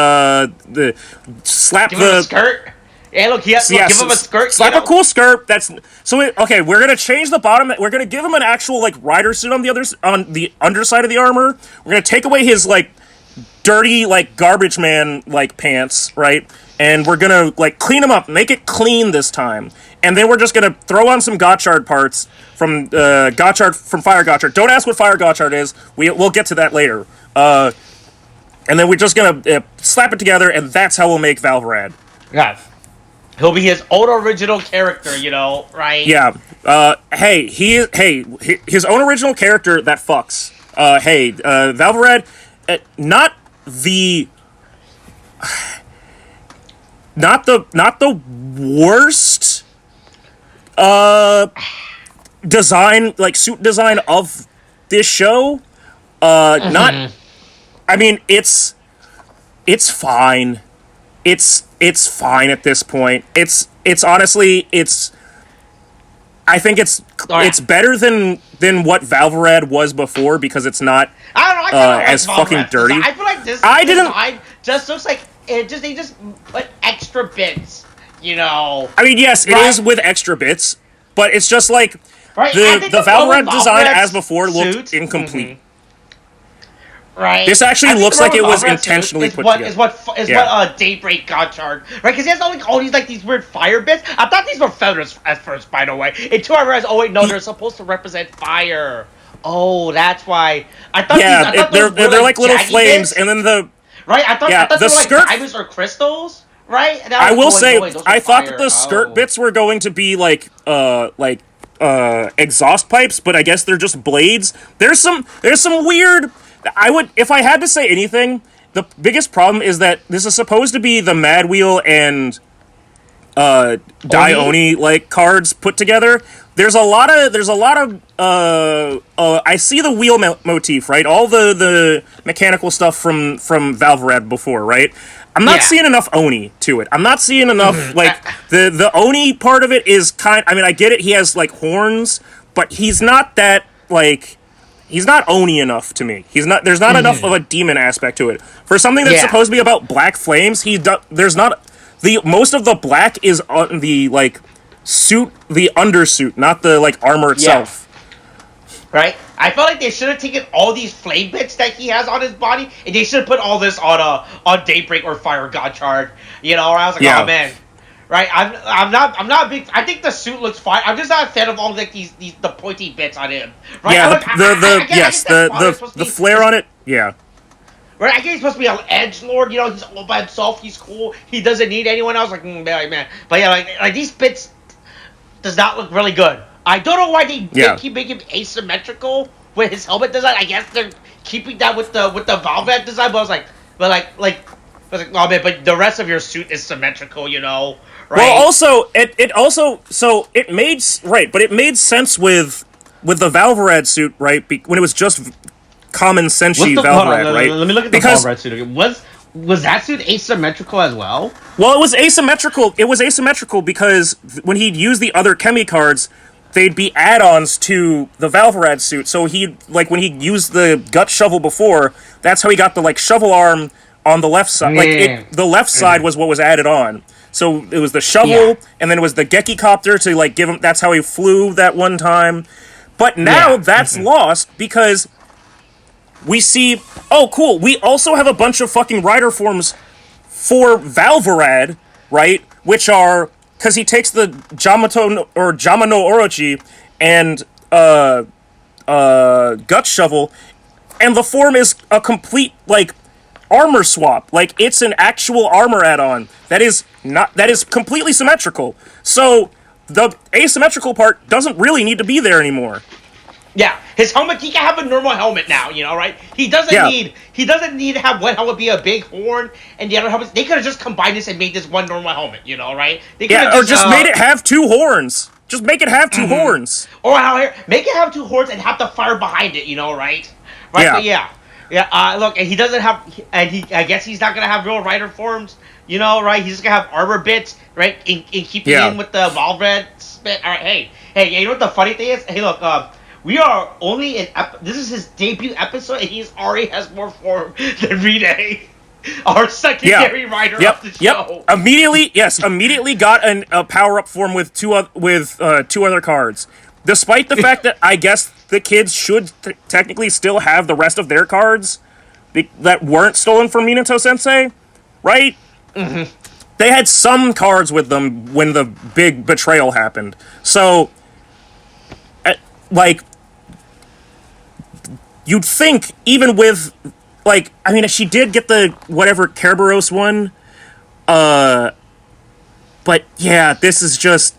slap Give him a skirt. Yeah, look, give him a skirt. Slap a cool skirt. Okay. We're gonna change the bottom. We're gonna give him an actual like rider suit on the underside of the armor. We're gonna take away his like dirty like garbage man like pants, right? And we're gonna like clean him up, make it clean this time. And then we're just gonna throw on some Gotchard parts from Fire Gotchard. Don't ask what Fire Gotchard is. We'll get to that later. And then we're just gonna slap it together, and that's how we'll make Valvarad. Yeah. He'll be his own original character, right? Yeah. His own original character that fucks. Valvarad, not the worst design, like suit design of this show. Not. I mean, it's fine. It's fine at this point. It's honestly, I think it's better than what Valvarad was before because it's not as fucking dirty. I feel like this design just looks like they just put extra bits, I mean, yes, it is with extra bits, but it's just like the Valvarad design as before looked incomplete. Right. This actually looks like it was intentionally put together. Is what Daybreak Gotchard, right? Because he has all these weird fire bits. I thought these were feathers at first, by the way. Until I realized, oh wait, no, they're supposed to represent fire. Oh, that's why. I thought they're like little flames, bits. And then the right. I thought they were like diamonds or crystals, right? I will say, I thought that the skirt bits were going to be like exhaust pipes, but I guess they're just blades. There's some weird. If I had to say anything, the biggest problem is that this is supposed to be the Mad Wheel and Dai-Oni like cards put together. There's a lot of I see the wheel motif, right? All the mechanical stuff from Valvarad before, right? I'm not seeing enough Oni to it. I'm not seeing enough like the Oni part of it is I mean, I get it, he has like horns, but he's not that like he's not Oni enough to me. There's not enough of a demon aspect to it. For something that's supposed to be about black flames, there's not most of the black is on the like suit, the undersuit, not the like armor itself. Right? I felt like they should have taken all these flame bits that he has on his body, and they should have put all this on Daybreak or Fire Gotchard. You know, or I was like, oh man. Right? I'm not a big. I think the suit looks fine. I'm just not a fan of all like the pointy bits on him. Right? Yeah, the flare on it. Yeah. Right, I guess he's supposed to be an edgelord, you know, he's all by himself, he's cool, he doesn't need anyone else, like, man. But yeah, like these bits does not look really good. I don't know why they keep making him asymmetrical with his helmet design. I guess they're keeping that with the Valvarad design, but I was like, oh man, but the rest of your suit is symmetrical, you know, right? Well, also, it made sense with the Valvarad suit, right, when it was just common Senshi Valvarad, right? Let me look at the Valvarad suit again. Was that suit asymmetrical as well? Well, it was asymmetrical. It was asymmetrical because when he'd use the other Chemi cards, they'd be add-ons to the Valvarad suit. So when he used the gut shovel before, that's how he got the like shovel arm on the left side. The left side was what was added on. So it was the shovel, and then it was the Gekicopter to like give him. That's how he flew that one time. But now that's lost because we see, oh cool, we also have a bunch of fucking rider forms for Valvarad, right? Which are, because he takes the Jamano Orochi and Gut Shovel, and the form is a complete, like, armor swap. Like, it's an actual armor add-on. That is completely symmetrical. So, the asymmetrical part doesn't really need to be there anymore. Yeah, his helmet, he can have a normal helmet now, you know, right? He doesn't need to have one helmet be a big horn, and the other helmet, they could have just combined this and made this one normal helmet, you know, right? They or just made it have two horns. Just make it have two horns. Or make it have two horns and have the fire behind it, you know, right? Right? Yeah. Look, and he doesn't have, I guess he's not going to have real rider forms, you know, right? He's just going to have armor bits, right? And keep it in with the Valvarad spit. All right, hey, you know what the funny thing is? Hey, look, we are only in this is his debut episode, and he already has more form than Rene, our secondary rider of the show. Immediately got a power up form with two other cards, despite the fact that I guess the kids should technically still have the rest of their cards that weren't stolen from Minato Sensei, right? Mm-hmm. They had some cards with them when the big betrayal happened, so. Like, you'd think, even with, like, I mean, she did get the, whatever, Kerberos one, but, yeah, this is just,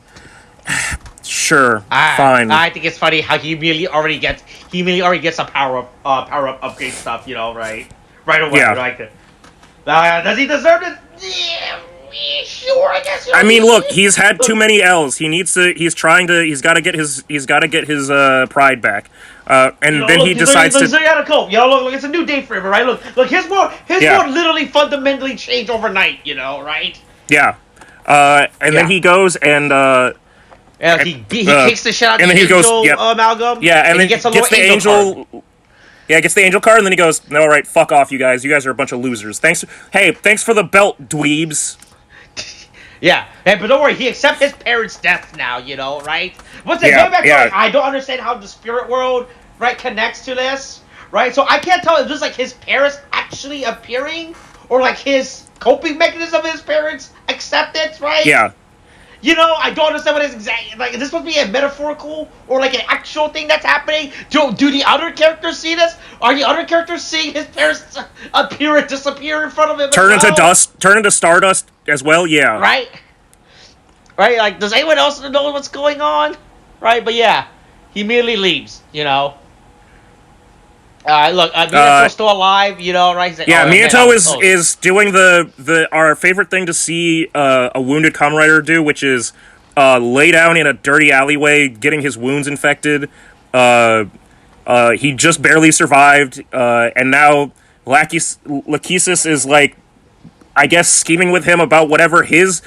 sure, fine. I think it's funny how he immediately already gets a power-up upgrade stuff, you know, right away, like, does he deserve it? Yeah. Sure, I guess. I mean, look, he's had too many L's. He's got to get his pride back. And then he decides to. Look, it's a new day for him, right? Look, his world literally fundamentally changed overnight, you know, right? Yeah. And then he goes and. He kicks the shit out of the angel amalgam. Yeah, and then he gets the angel. Yeah, gets the angel card, and then he goes, "No, all right, fuck off, you guys. You guys are a bunch of losers. Thanks for the belt, dweebs." Yeah, but don't worry, he accepts his parents' death now, you know, right? Going back to, I don't understand how the spirit world, right, connects to this, right? So I can't tell if this is like his parents actually appearing, or like his coping mechanism of his parents' acceptance, right? Yeah. You know, I don't understand what it's exactly, like, is this supposed to be a metaphorical, or like an actual thing that's happening? Do the other characters see this? Are the other characters seeing his parents appear and disappear in front of him? Turn into stardust as well, yeah. Right, like, does anyone else know what's going on? Right, but yeah, he immediately leaves, you know. Look, Minato's still alive, you know, right? Like, Minato is doing our favorite thing to see a wounded Kamen Rider do, which is lay down in a dirty alleyway, getting his wounds infected. He just barely survived, and now Lachesis is, like, I guess, scheming with him about whatever his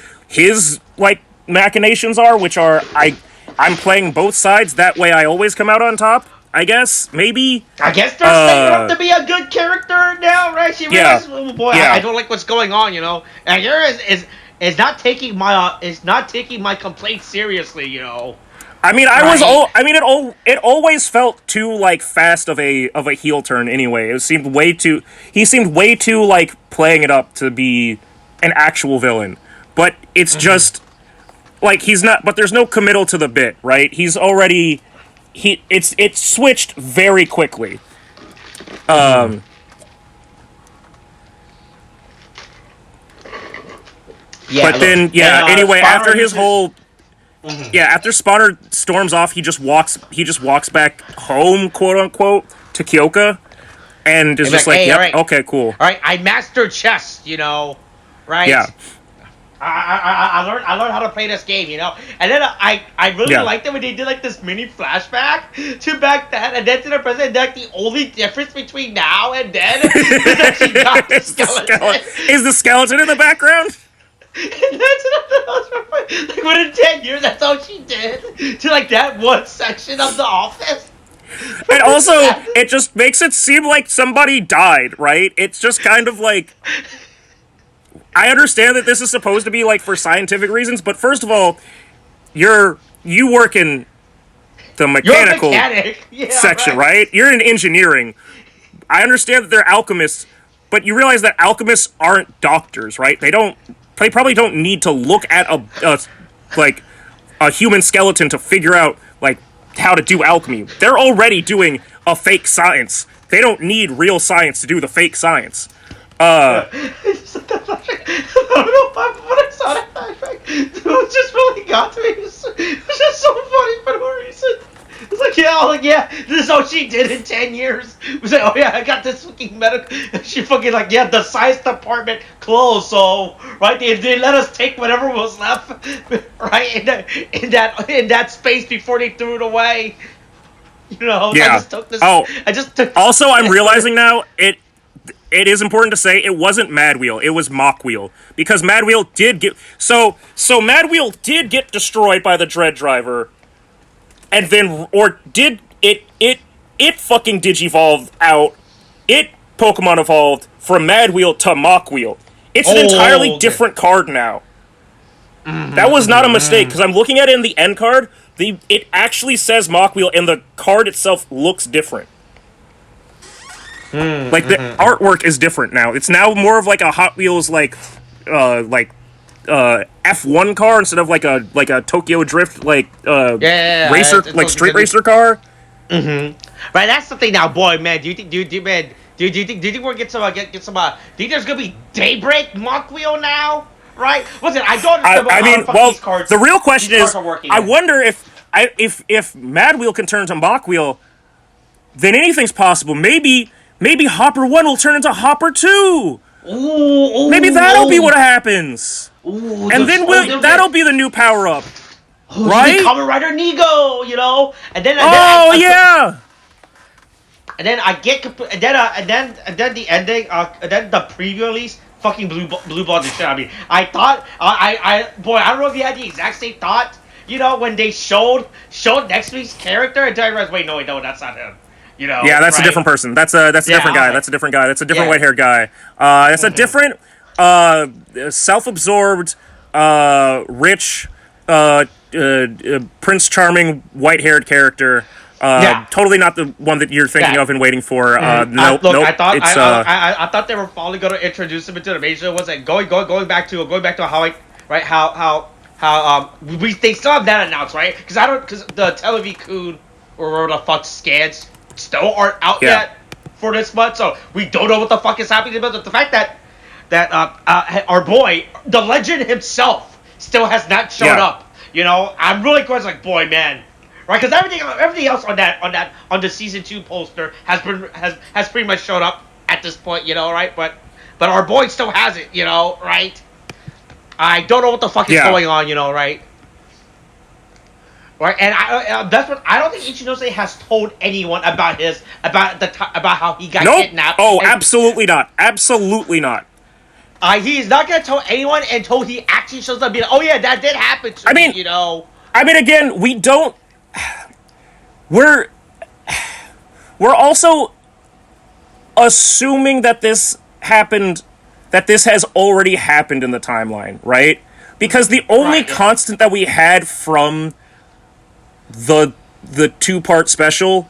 like machinations are, which are I'm playing both sides. That way, I always come out on top. I guess, maybe. I guess they're setting up to be a good character now, right? She realizes, I don't like what's going on, you know. And here is is not taking my complaints seriously. You know. I mean, it always felt too like fast of a heel turn. Anyway, he seemed way too like playing it up to be an actual villain. But it's just like he's not. But there's no committal to the bit, right? He's already it switched very quickly. Yeah, But then, anyway, Spawner after his whole. Yeah, after Spawner storms off, he just walks back home, quote unquote, to Kyoka, and is just like, hey, yep, right. okay, cool. All right, I mastered chess, you know, right? Yeah. I learned how to play this game, you know, and then I really liked it when they did like this mini flashback to back then, and then to the present. Like the only difference between now and then is that she got the skeleton. Is the skeleton in the background? And that's like within 10 years, that's all she did to like that one section of the office. And also, it just makes it seem like somebody died, right? It's just kind of like. I understand that this is supposed to be like for scientific reasons, but first of all, you work in the mechanical section, right? You're in engineering. I understand that they're alchemists, but you realize that alchemists aren't doctors, right? They probably don't need to look at a human skeleton to figure out like how to do alchemy. They're already doing a fake science. They don't need real science to do the fake science. I don't know when I saw that flashback, it just really got to me. It was just so funny for no reason. It's like, this is all she did in 10 years. It was like, oh yeah, I got this fucking medical. She fucking like, yeah, the science department closed, so right they let us take whatever was left, right in that space before they threw it away. You know, yeah. I just took. Also, I'm realizing now it is important to say it wasn't Mad Wheel, it was Mock Wheel. Because Mad Wheel did get... So Mad Wheel did get destroyed by the Dread Driver, and then... Or did... It fucking Digivolved out. It Pokemon evolved from Mad Wheel to Mock Wheel. It's an entirely different card now. Mm-hmm, that was not a mistake, because I'm looking at it in the end card. It actually says Mock Wheel, and the card itself looks different. Like the artwork is different now. It's now more of like a Hot Wheels F1 car instead of like a Tokyo Drift racer street racer car. Mm-hmm. Right, that's the thing now, boy, man. Do you think we're get some do you think there's gonna be Daybreak Mock Wheel now? Right? Listen, I don't understand these cards. The real question is, I wonder if Mad Wheel can turn to Mock Wheel, then anything's possible. Maybe Hopper 1 will turn into Hopper 2. Maybe that'll be what happens. And then that'll be the new power-up. Right? Kamen Rider Nego, you know? And then And then I get and then the ending and then the preview release fucking blue balls and shit. I mean, I thought I don't know if you had the exact same thought, you know, when they showed next week's character and I realized, wait, no, that's not him. You know, yeah, that's a different person. That's a different guy. That's a different guy. That's a different white-haired guy. That's a different, self-absorbed, rich, Prince Charming, white-haired character. Totally not the one that you're thinking of and waiting for. Nope. I thought they were finally going to introduce him into the major. Was like going back to how they still have that announced, right? Because the Televi-kun or whatever the fuck scans still aren't out yet for this month, so we don't know what the fuck is happening. But the fact that our boy, the legend himself, still has not shown up. You know, I'm really quite like, boy, man, right? Because everything else on the season 2 poster has pretty much shown up at this point. You know, right? But our boy still has it. You know, right? I don't know what the fuck is going on. You know, right? Right, and that's what I don't think Ichinose has told anyone about how he got kidnapped. Oh, absolutely not. Absolutely not. He's not gonna tell anyone until he actually shows up. Being like, oh yeah, that did happen to me. You know. I mean, again, we don't. We're also assuming that this happened. That this has already happened in the timeline, right? Because the only Right, yeah. constant that we had from the 2-part special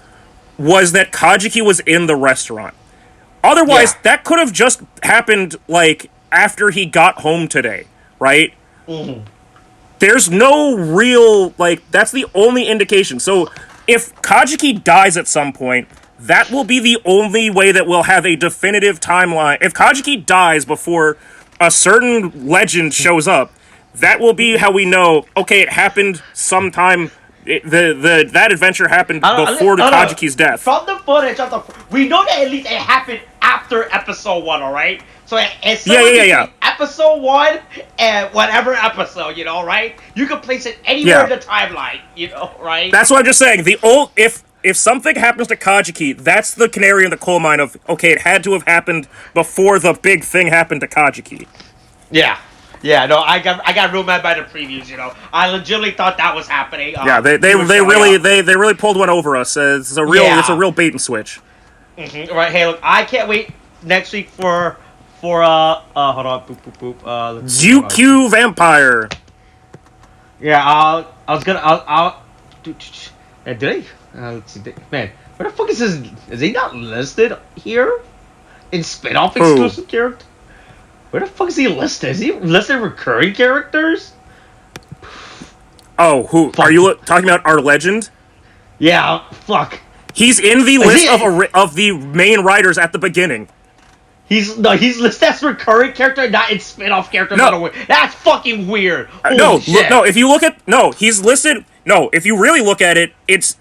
was that Kajiki was in the restaurant. Otherwise, Yeah. that could have just happened, like, after he got home today, right? There's no real, like, that's the only indication. So, if Kajiki dies at some point, that will be the only way that we'll have a definitive timeline. If Kajiki dies before a certain legend shows up, that will be how we know, okay, it happened sometime. That adventure happened before the Kajiki's death. From the footage of we know that at least it happened after episode 1, all right? So it's Yeah. episode 1 and whatever episode, you know, right? You can place it anywhere in the timeline, you know, right? That's what I'm just saying. If something happens to Kajiki, that's the canary in the coal mine of, okay, it had to have happened before the big thing happened to Kajiki. Yeah. Yeah, no, I got real mad by the previews, you know. I legitimately thought that was happening. Yeah, they really pulled one over us. It's a real bait and switch. Mm-hmm. Right, hey, look, I can't wait next week for hold on, ZQ Vampire. Yeah, I'll did I? Let's see, man, where the fuck is this? Is he not listed here in spin-off exclusive character? Where the fuck is he listed? Is he listed recurring characters? Oh, who are you talking about? Our legend? Yeah, fuck. He's in the list of the main writers at the beginning. He's listed as recurring character, not in spin-off character. No. That's fucking weird. If you look at he's listed. No, if you really look at it, he's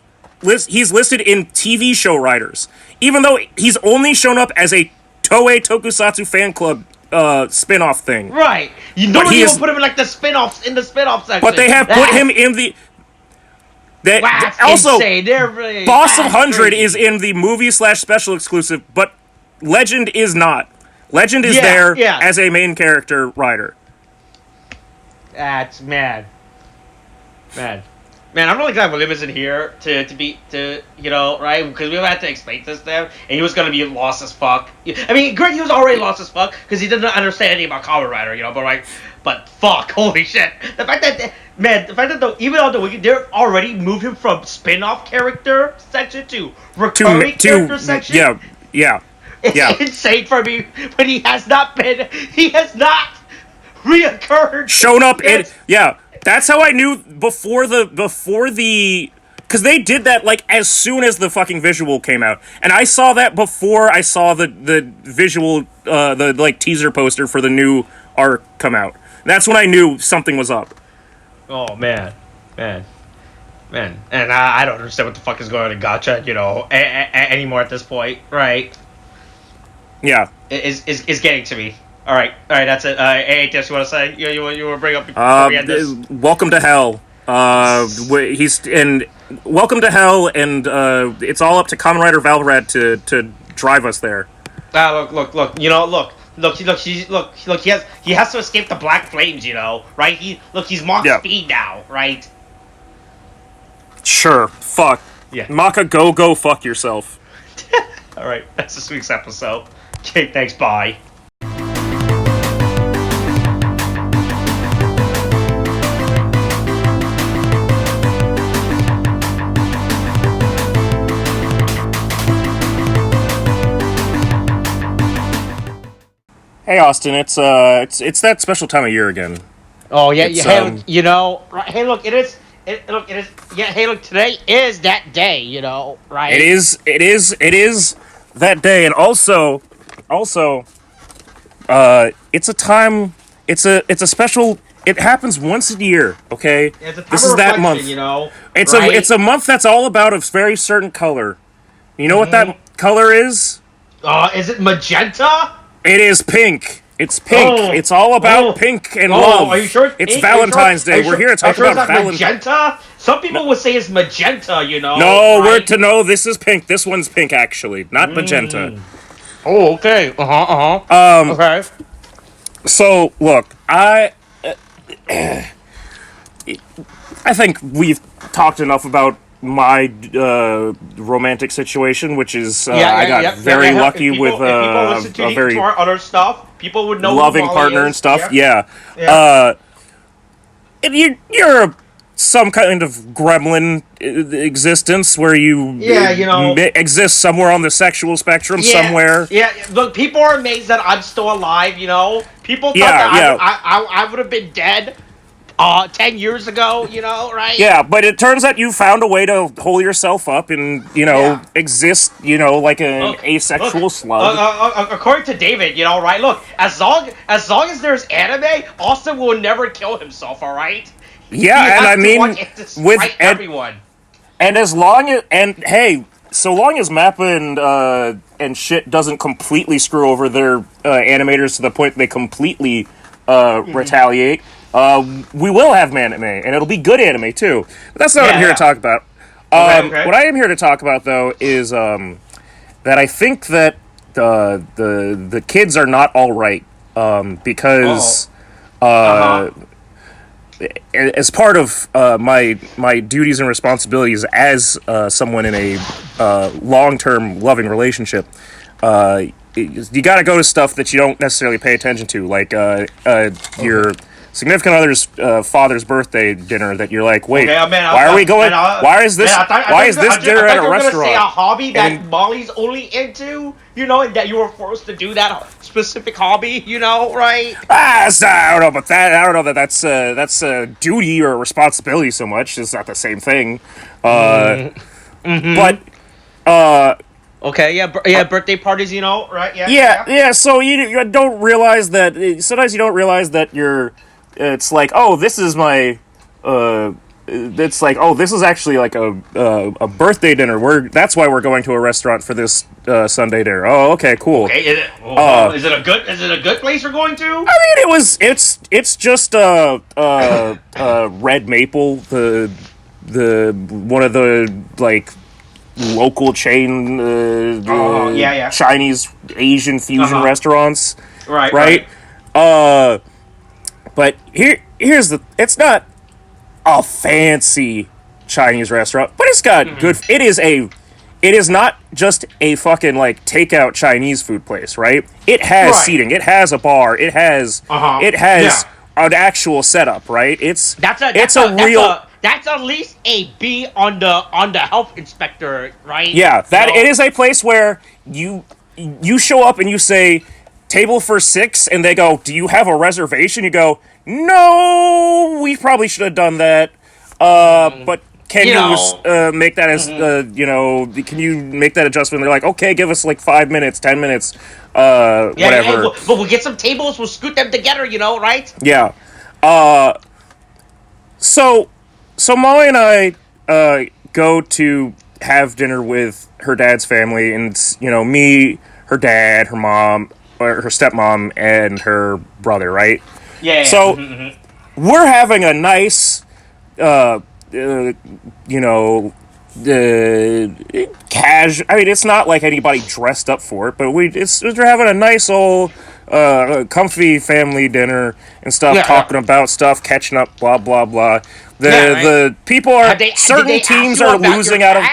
listed in TV show writers, even though he's only shown up as a Toei Tokusatsu fan club spin-off thing. Right. You don't even put him in like the spin-offs in the spin-off section. But they have put him in the. That's also, insane. Really, Boss of 100 is in the movie/special exclusive, but Legend is not. Legend is there as a main character writer. That's mad. Man, I'm really glad William isn't here to you know, right? Because we had to explain this to him, and he was gonna be lost as fuck. I mean, great, he was already lost as fuck because he didn't understand anything about Kamen Rider, you know. But fuck, holy shit! The fact that even on the wiki, they're already moved him from spin-off character section to recurring character section. Yeah. It's insane for me, but he has not reoccurred. Shown up in That's how I knew before the because they did that like as soon as the fucking visual came out, and I saw that before I saw the visual the like teaser poster for the new arc come out. That's when I knew something was up. Oh man, and I don't understand what the fuck is going on in Gotchard, you know, anymore at this point, right? Yeah, is getting to me. All right, that's it. Anything else you want to say? You want to bring up before we end this? Welcome to Hell. Welcome to Hell, and it's all up to Kamen Rider Valvarad to drive us there. Look. You know, look. He has to escape the Black Flames, you know, right? He's Mach speed now, right? Sure. Fuck. Yeah. Maka, go fuck yourself. All right, that's this week's episode. Okay, thanks. Bye. Hey Austin, it's that special time of year again. Oh yeah, hey, you know, right, hey look, it is. Yeah, hey look, today is that day, you know, right? It is that day, and also, it's a time. It's a special. It happens once a year. Okay, this is that month. You know, it's a month that's all about a very certain color. You know what that color is? Is it magenta? It is pink. It's pink. It's all about pink and love. Are you sure? It's Valentine's Day. We're here to talk about Valentine's. Magenta? Some people would say it's magenta. You know. No, we're to know this is pink. This one's pink, actually, not magenta. Oh, okay. Okay. So look, I think we've talked enough about my romantic situation, which is I got very lucky with a very to our other stuff. People would know loving partner and stuff. Yeah. you're some kind of gremlin existence where you exist somewhere on the sexual spectrum somewhere. Yeah, look, people are amazed that I'm still alive, People thought that I would have been dead 10 years ago, right? Yeah, but it turns out you found a way to hole yourself up and, exist, like an asexual slug. According to David, right? Look, as long as there's anime, Austin will never kill himself, all right? Yeah, and I mean, everyone. And so long as Mappa and shit doesn't completely screw over their animators to the point they completely retaliate, we will have anime, and it'll be good anime too. But that's not what I'm here to talk about. Okay. What I am here to talk about though is that I think that the kids are not all right because. As part of my duties and responsibilities as someone in a long-term loving relationship, you got to go to stuff that you don't necessarily pay attention to, like your significant other's father's birthday dinner. That you're like, wait, why are we going? Why is this? Why is this dinner at a restaurant? Say a hobby that Molly's only into, and that you were forced to do that specific hobby, right? I don't know, but I don't know that's a duty or a responsibility so much. It's not the same thing. But okay, birthday parties, right? Yeah. So you don't realize that sometimes you don't realize that it's like, oh, this is my. It's like, oh, this is actually like a birthday dinner. That's why we're going to a restaurant for this Sunday dinner. Oh, okay, cool. Okay, is it a good place we're going to? I mean, it's just Red Maple, the one of the like local chain Chinese Asian fusion restaurants. Right. But here's it's not a fancy Chinese restaurant, but it's got good. It is not just a fucking like takeout Chinese food place, right? It has seating, it has a bar, it has an actual setup, right? That's at least a B on the health inspector, right? Yeah, it is a place where you show up and you say, table for 6, and they go, do you have a reservation? You go, no, we probably should have done that. But can you make that as, can you make that adjustment? They're like, okay, give us like 5 minutes, 10 minutes, whatever. Yeah, but we'll get some tables, we'll scoot them together, right? Yeah. So Molly and I go to have dinner with her dad's family, and it's, me, her dad, her mom, or her stepmom, and her brother, right? Yeah. So we're having a nice, casual. I mean, it's not like anybody dressed up for it, but we're having a nice old, comfy family dinner and stuff, talking about stuff, catching up, blah blah blah. The people are certain teams are losing out of.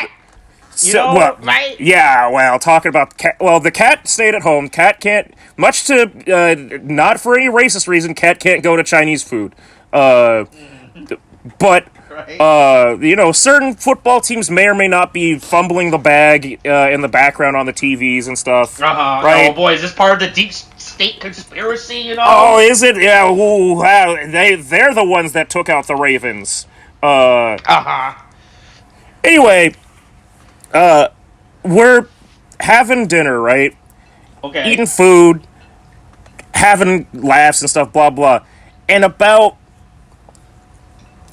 Right? Yeah, well, talking about the cat. Well, the cat stayed at home. Cat can't, much to, not for any racist reason, cat can't go to Chinese food. But, certain football teams may or may not be fumbling the bag in the background on the TVs and stuff. Right? Oh, boy, is this part of the deep state conspiracy, Oh, is it? Yeah, ooh, wow. They're the ones that took out the Ravens. Anyway... we're having dinner, right? Okay. Eating food, having laughs and stuff, blah, blah. And about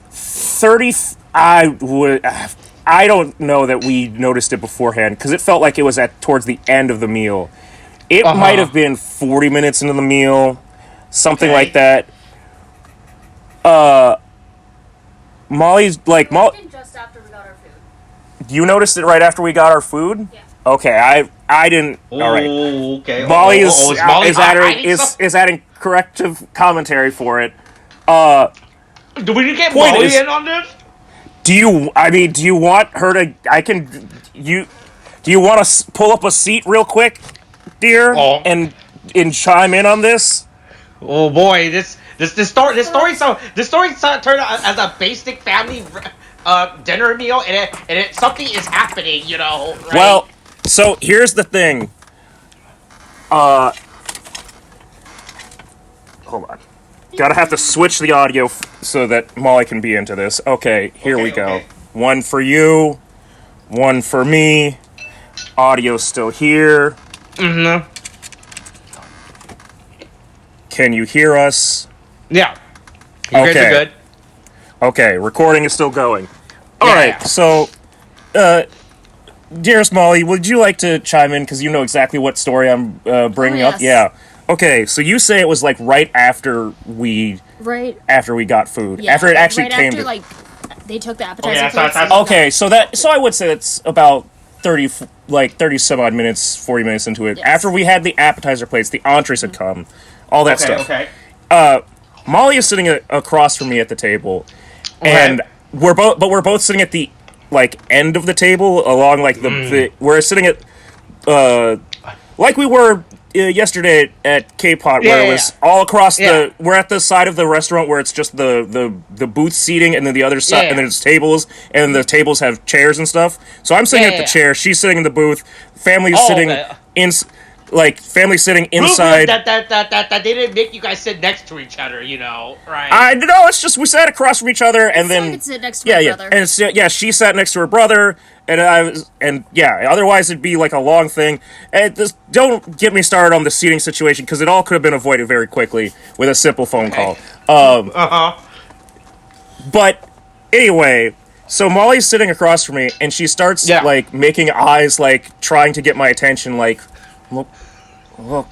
30... I don't know that we noticed it beforehand, because it felt like it was towards the end of the meal. It might have been 40 minutes into the meal, something like that. Molly's like... just after we got our food. You noticed it right after we got our food? Yeah. Okay, I didn't. All right. Okay. Molly is adding corrective commentary for it. Do we get Molly in on this? Do you want her to? Do you want to pull up a seat real quick, dear, and chime in on this? Oh boy, this story turned out as a basic family dinner meal, and something is happening, right? Well, so here's the thing. Hold on. Gotta have to switch the audio so that Molly can be into this. Okay, here we go. Okay. One for you, one for me. Audio's still here. Mm-hmm. Can you hear us? Yeah. You guys are good. Okay, recording is still going. All Yeah. right, so, dearest Molly, would you like to chime in because you know exactly what story I'm bringing up? yes. Yeah. Okay, so you say it was like right after we got food, Yeah, after it actually right came after, to. like, they took the appetizer Okay, plates. that's- Okay, so I would say it's about 30 some odd minutes, 40 minutes into it. Yes. After we had the appetizer plates, the entrees had come, all that Okay. stuff. Okay. Molly is sitting across from me at the table, Okay. and we're both sitting at the like end of the table along like we're sitting at like we were yesterday at K-Pot where it was all across we're at the side of the restaurant where it's just the booth seating, and then the other side and then it's tables, and the tables have chairs and stuff. So I'm sitting at the chair, she's sitting in the booth, family's sitting family sitting inside. That they didn't make you guys sit next to each other, right? I know, it's just we sat across from each other, and then I could sit next to my brother. and she sat next to her brother, and otherwise it'd be like a long thing. And don't get me started on the seating situation because it all could have been avoided very quickly with a simple phone call. But anyway, so Molly's sitting across from me, and she starts like making eyes, like trying to get my attention, like look. My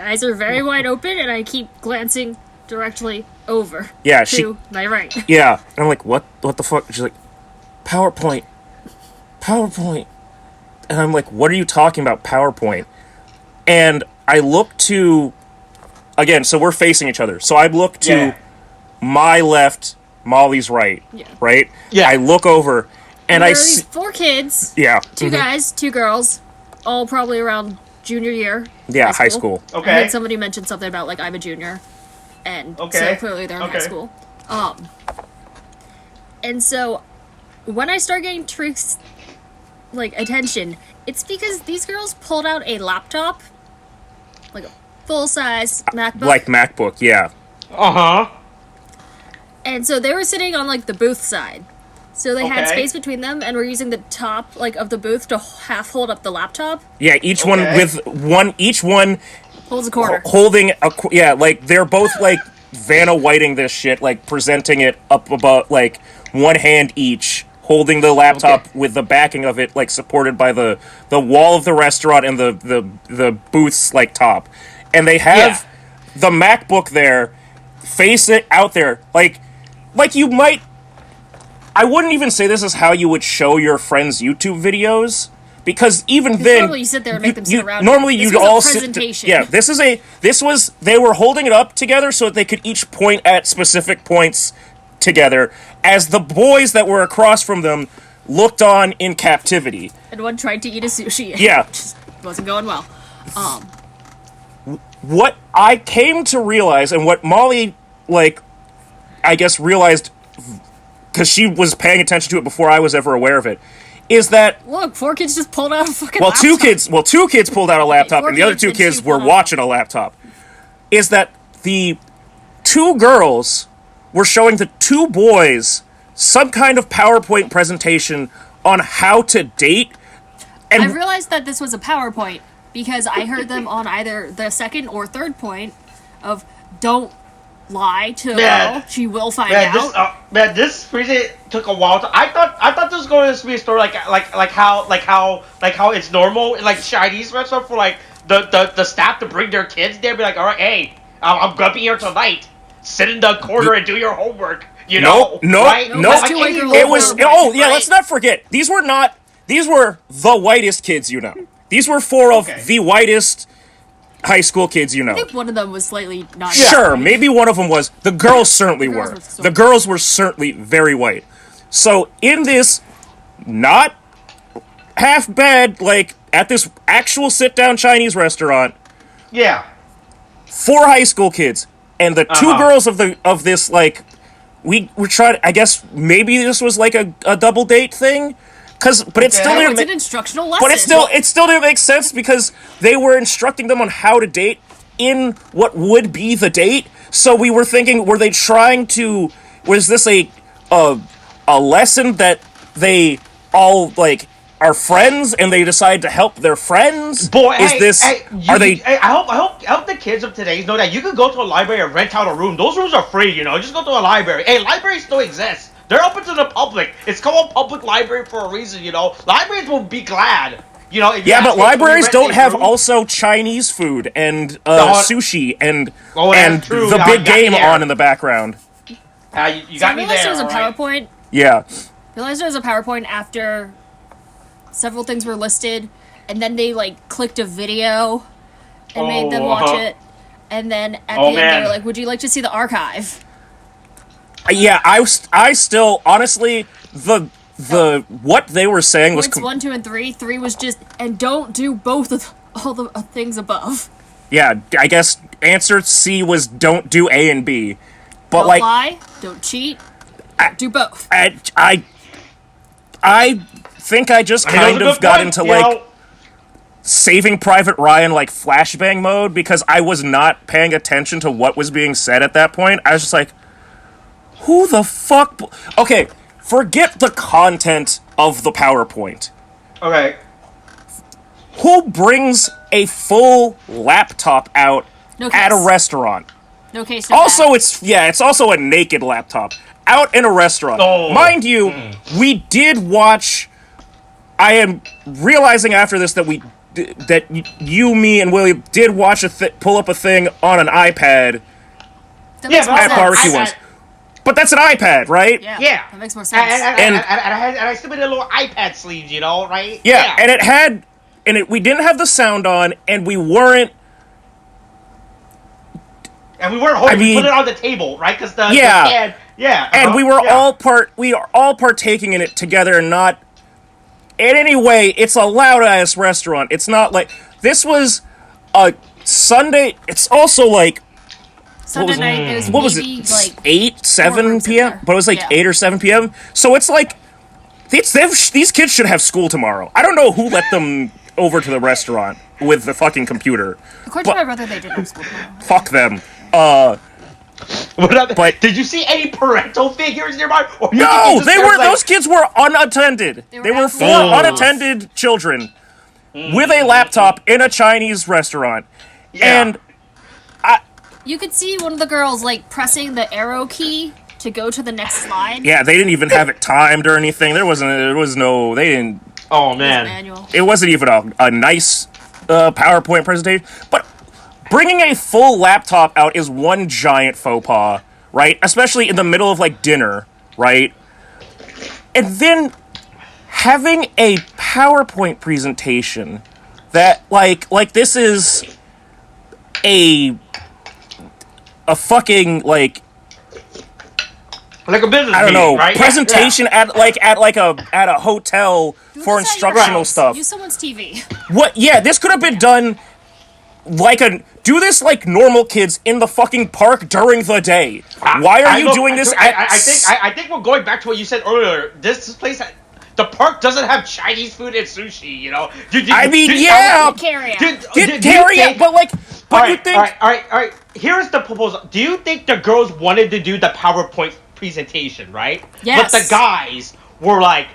eyes are very wide open, and I keep glancing directly over Yeah, to my right. Yeah, and I'm like, what the fuck? She's like, PowerPoint. And I'm like, what are you talking about, PowerPoint? And I look to, again, so we're facing each other. So I look to my left, Molly's right, right? Yeah. I look over, and there I are see, these 4 kids, yeah. 2 guys, 2 girls, all probably around junior year. Yeah, high school. And Okay. then somebody mentioned something about, like, I'm a junior. And so clearly they're in high school. And so when I start getting Tariq's, like, attention, it's because these girls pulled out a laptop, like a full-size MacBook. Like MacBook, yeah. And so they were sitting on, like, the booth side. So they had Okay. space between them, and were using the top, like, of the booth to half hold up the laptop. Yeah, each one Holds a quarter. holding like they're both like Vanna Whiting this shit, like presenting it up above, like one hand each, holding the laptop with the backing of it, like supported by the wall of the restaurant and the booth's like top, and they have the MacBook there, face it out there, like you might. I wouldn't even say this is how you would show your friends' YouTube videos. Because even then, normally you sit there and make them sit around. Normally This you'd was a all presentation. they were holding it up together so that they could each point at specific points together, as the boys that were across from them looked on in captivity. And one tried to eat a sushi. Yeah. Just wasn't going well. What I came to realize, and what Molly, like, I guess realized, because she was paying attention to it before I was ever aware of it, is that Look, 4 kids just pulled out a fucking laptop. two kids pulled out a laptop, 4 and the other kids 2 and kids 2 were pulled out. watching a laptop. Is that the 2 girls were showing the 2 boys some kind of PowerPoint presentation on how to date, and I realized that this was a PowerPoint because I heard them on either the second or third point of don't lie to a girl, she will find out. This really took a while. I thought this was going to be a story like how it's normal in like Chinese restaurant for like the staff to bring their kids there, be like, all right, hey, I'm gonna be here tonight. Sit in the corner and do your homework. No, right? no. Like, It was let's not forget, these were the whitest kids you know. These were 4 of the whitest high school kids you know. I think one of them was slightly not. Sure, maybe one of them was. The girls certainly were. The girls were certainly very white. So in this not half bad, like at this actual sit down Chinese restaurant, 4 high school kids, and the two girls of this, like, we were trying. I guess maybe this was like a double date thing, but it still didn't. It's an instructional lesson. But it still didn't make sense because they were instructing them on how to date in what would be the date. So we were thinking, were they trying to? Was this a lesson that they all like are friends and they decide to help their friends? Boy, I hope the kids of today know that you can go to a library and rent out a room. Those rooms are free, you know. Just go to a library. Hey, libraries still exist. They're open to the public. It's called a public library for a reason, you know. Libraries will be glad, you know. If you but libraries don't have room. Also Chinese food and sushi and the big game on in the background. You got me there. There was a PowerPoint. Yeah. Realized there was a PowerPoint after several things were listed, and then they like clicked a video and made them watch it, and then at the end they were like, "Would you like to see the archive?" Yeah, I still honestly the what they were saying was points 1, 2, and 3. 3 was just and don't do both of all the things above. Yeah, I guess answer C was don't do A and B, but Don't like lie, don't cheat, do both. I think I just kind of got into like Saving Private Ryan like flashbang mode because I was not paying attention to what was being said at that point. I was just like, who the fuck? Okay, forget the content of the PowerPoint. Okay. Who brings a full laptop out at a restaurant? No case. Also, it's also a naked laptop out in a restaurant. Oh. Mind you, we did watch. I am realizing after this that you, me, and Willie did watch pull up a thing on an iPad at barbecue once. But that's an iPad, right? Yeah. That makes more sense. And I still made a little iPad sleeve, you know, right? Yeah, and we didn't have the sound on, and we weren't. And we weren't holding. We put it on the table, right? Because the stand, and we were all partaking in it together, and not. And anyway, it's a loud ass restaurant. It's not like this was a Sunday. It's also like Sunday night. What was it? Like 8, 7 p.m. But it was like 8 or 7 p.m. So it's like these kids should have school tomorrow. I don't know who let them over to the restaurant with the fucking computer. According to my brother, they didn't have school tomorrow. Fuck them. But did you see any parental figures nearby? No, they were. Those kids were unattended. They were 4 unattended children with a laptop in a Chinese restaurant, and you could see one of the girls like pressing the arrow key to go to the next slide. Yeah, they didn't even have it timed or anything. There was no. They didn't. Oh man, it wasn't even a nice PowerPoint presentation, but. Bringing a full laptop out is one giant faux pas, right? Especially in the middle of, like, dinner, right? And then having a PowerPoint presentation that, like this is a fucking, like a business I don't know, right? presentation at a hotel for instructional stuff. Use someone's TV. What? Yeah, this could have been done do this like normal kids in the fucking park during the day. Why are you doing this? I think we're going back to what you said earlier. This place, the park doesn't have Chinese food and sushi. You know. Get carry out. But you think? All right. Here's the proposal. Do you think the girls wanted to do the PowerPoint presentation, right? Yes. But the guys were like,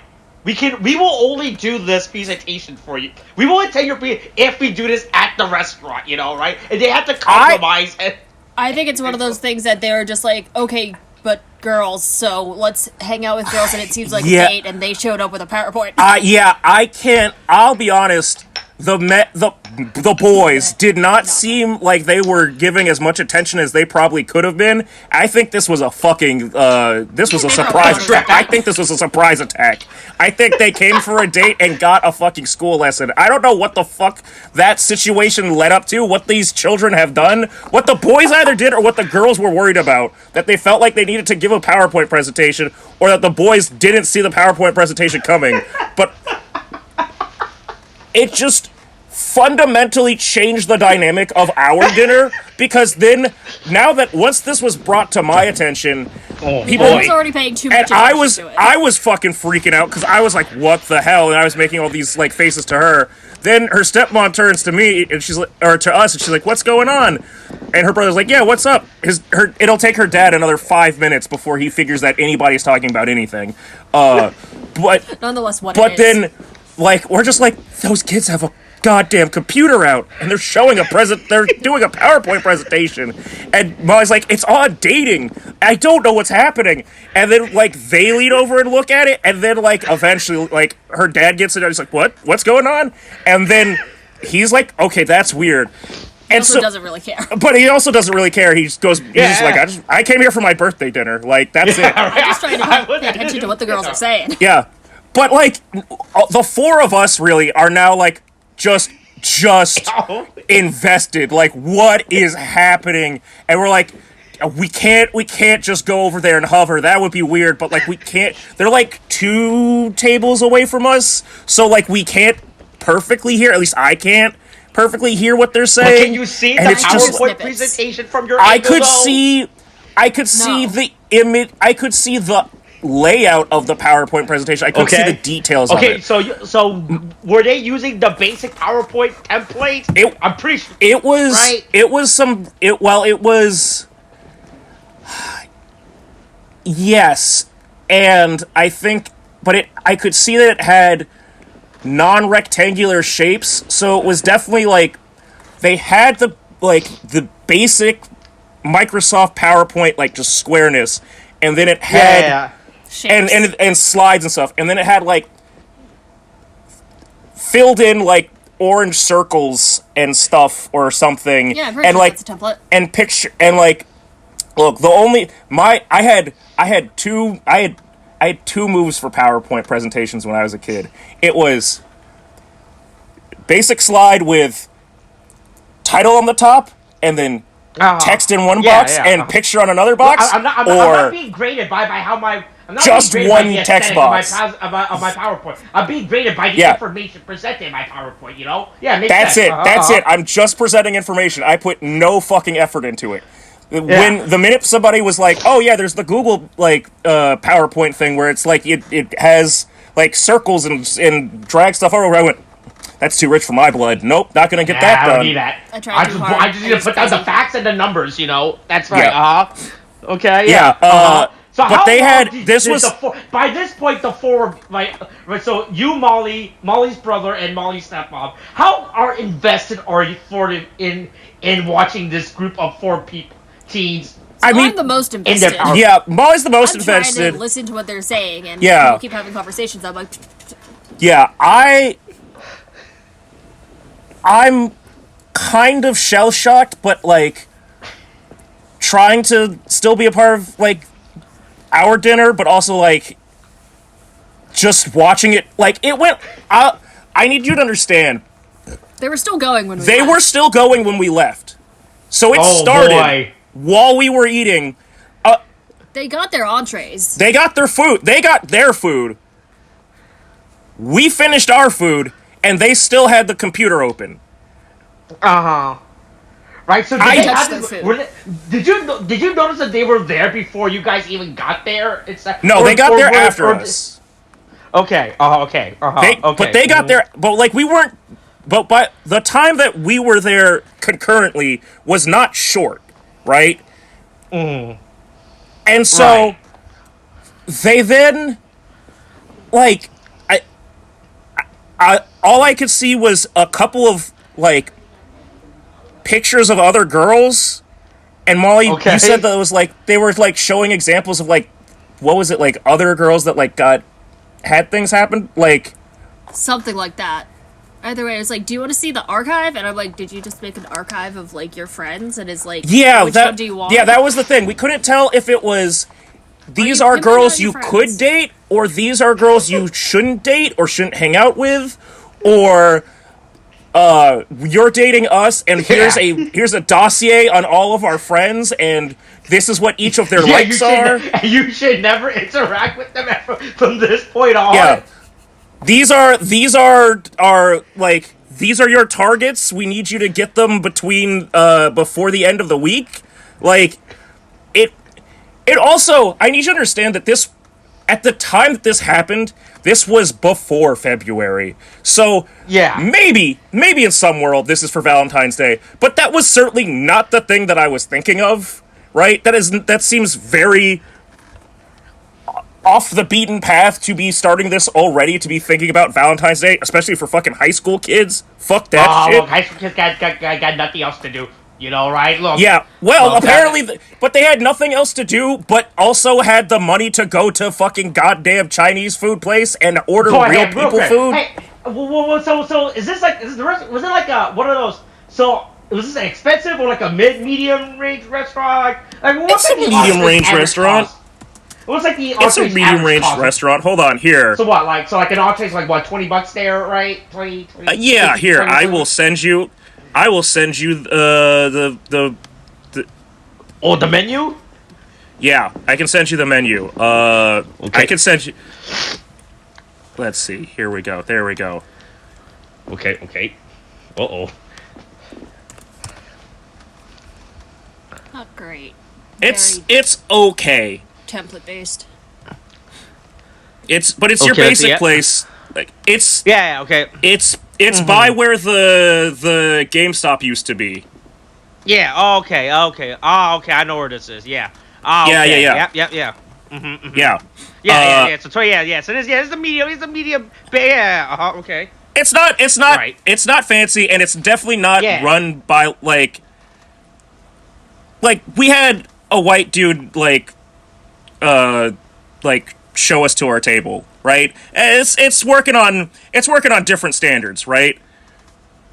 we will only do this presentation for you. We will attend your if we do this at the restaurant, you know, right? And they had to compromise. I think it's one of those things that they're just like, okay, but girls, so let's hang out with girls, and it seems like a date, and they showed up with a PowerPoint. I can't. I'll be honest. The boys did not seem like they were giving as much attention as they probably could have been. I think this was a fucking this was a surprise attack. I think this was a surprise attack. I think they came for a date and got a fucking school lesson. I don't know what the fuck that situation led up to, what these children have done, what the boys either did or what the girls were worried about, that they felt like they needed to give a PowerPoint presentation, or that the boys didn't see the PowerPoint presentation coming. But it just fundamentally changed the dynamic of our dinner because then, now that once this was brought to my attention, people... I was already paying too much and attention to it. I was fucking freaking out, because I was like, what the hell? And I was making all these, like, faces to her. Then her stepmom turns to me, and she's like, or to us, and she's like, what's going on? And her brother's like, yeah, what's up? It'll take her dad another 5 minutes before he figures that anybody's talking about anything. But nonetheless, what but it is. then, like, we're just like, those kids have a goddamn computer out, and they're showing they're doing a PowerPoint presentation, and Molly's like, it's on dating, I don't know what's happening, and then, like, they lean over and look at it, and then, like, eventually, like, her dad gets it, and he's like, what's going on? And then he's like, okay, that's weird. He and also doesn't really care. But he also doesn't really care. He just goes, he's just like, I came here for my birthday dinner. Like, that's it. I'm just trying to pay attention to what the girls are saying. Yeah. But, like, the four of us really are now, like, just invested. Like, what is happening? And we're like, we can't just go over there and hover. That would be weird. But, like, we can't. They're, like, 2 tables away from us. So, like, we can't perfectly hear. At least I can't perfectly hear what they're saying. But can you see the PowerPoint presentation from your I angle, could though? see the image. I could see the layout of the PowerPoint presentation. I couldn't see the details of it. Okay, so were they using the basic PowerPoint template? I'm pretty sure. It was. Right? It was some. It was. Yes, and I think, but I could see that it had non-rectangular shapes, so it was definitely like they had the basic Microsoft PowerPoint, like, just squareness, and then it had and slides and stuff, and then it had, like, filled in, like, orange circles and stuff or something. Yeah, I'm pretty and sure like that's a template. and picture and like look, I had two moves for PowerPoint presentations when I was a kid. It was basic slide with title on the top, and then text in one box and picture on another box. I'm not being graded by how my. I'm not just being one by the text box of my PowerPoint. I'm being graded by the information presented in my PowerPoint. You know? Yeah, makes that's sense. it. That's it. I'm just presenting information. I put no fucking effort into it. When the minute somebody was like, "Oh yeah, there's the Google PowerPoint thing where it's like it has like circles and drag stuff over," I went, "That's too rich for my blood. Nope, not gonna get that done." I don't need that. I tried too hard. I just need to put down the facts and the numbers. You know, that's right. Yeah. Okay. Yeah. So but they had this was by this point the four right. So you, Molly's brother, and Molly's stepmom. How invested are you in watching this group of 4 people? Teens. I'm the most invested. Molly's the most invested. I'm trying to listen to what they're saying, and people keep having conversations. I'm like, I'm kind of shell shocked, but like trying to still be a part of like our dinner, but also like just watching it. Like it went. I need you to understand. They were still going when we. They were still going when we left, so it started. Boy. While we were eating, they got their entrees. They got their food. They got their food. We finished our food, and they still had the computer open. Right. So did you notice that they were there before you guys even got there? No, they got there after us. Okay. Okay. But they got there. But like we weren't. But by the time that we were there concurrently was not short. Right? And so they then like I all I could see was a couple of like pictures of other girls, and Molly, you said that it was like they were like showing examples of like what was it, like other girls that like had things happen, like something like that. Either way, it's like, do you want to see the archive? And I'm like, did you just make an archive of, like, your friends? And it's like, which one do you want? Yeah, that was the thing. We couldn't tell if it was, these are girls you could date, or these are girls you shouldn't date, or shouldn't hang out with, or, you're dating us, and here's a dossier on all of our friends, and this is what each of their likes are. You should never interact with them from this point on. Yeah. These are like these are your targets. We need you to get them before the end of the week. Like, it also, I need you to understand that this, at the time that this happened, this was before February. So, maybe in some world this is for Valentine's Day, but that was certainly not the thing that I was thinking of, right? That seems very off the beaten path to be starting this already, to be thinking about Valentine's Day, especially for fucking high school kids. Fuck that shit. Look, high school kids got nothing else to do. You know, right? Look. Yeah, well, apparently, but they had nothing else to do, but also had the money to go to fucking goddamn Chinese food place and order real people food. Hey, so is this like, was it like one of those, so was this expensive or like a medium range restaurant? Like it's a medium range restaurant. It was like the it's a medium range restaurant. Hold on, here. So what, like, like an entree's like what, $20 there, right? 20 yeah, 50, here, 20, I will send you the oh, the menu? Yeah, I can send you the menu. Okay. I can send you. Let's see. Here we go. There we go. Okay. Uh-oh. Not great. It's okay. Template based. But it's your basic place. Like it's okay. It's by where the GameStop used to be. Yeah. Okay. Okay. I know where this is. Yeah. Okay. Yeah. Yep. Yeah. Yeah. So So it's the medium. It's the medium. Yeah. Okay. It's not. Right. It's not fancy, and it's definitely not run by like we had a white dude show us to our table, right? It's working on different standards, right?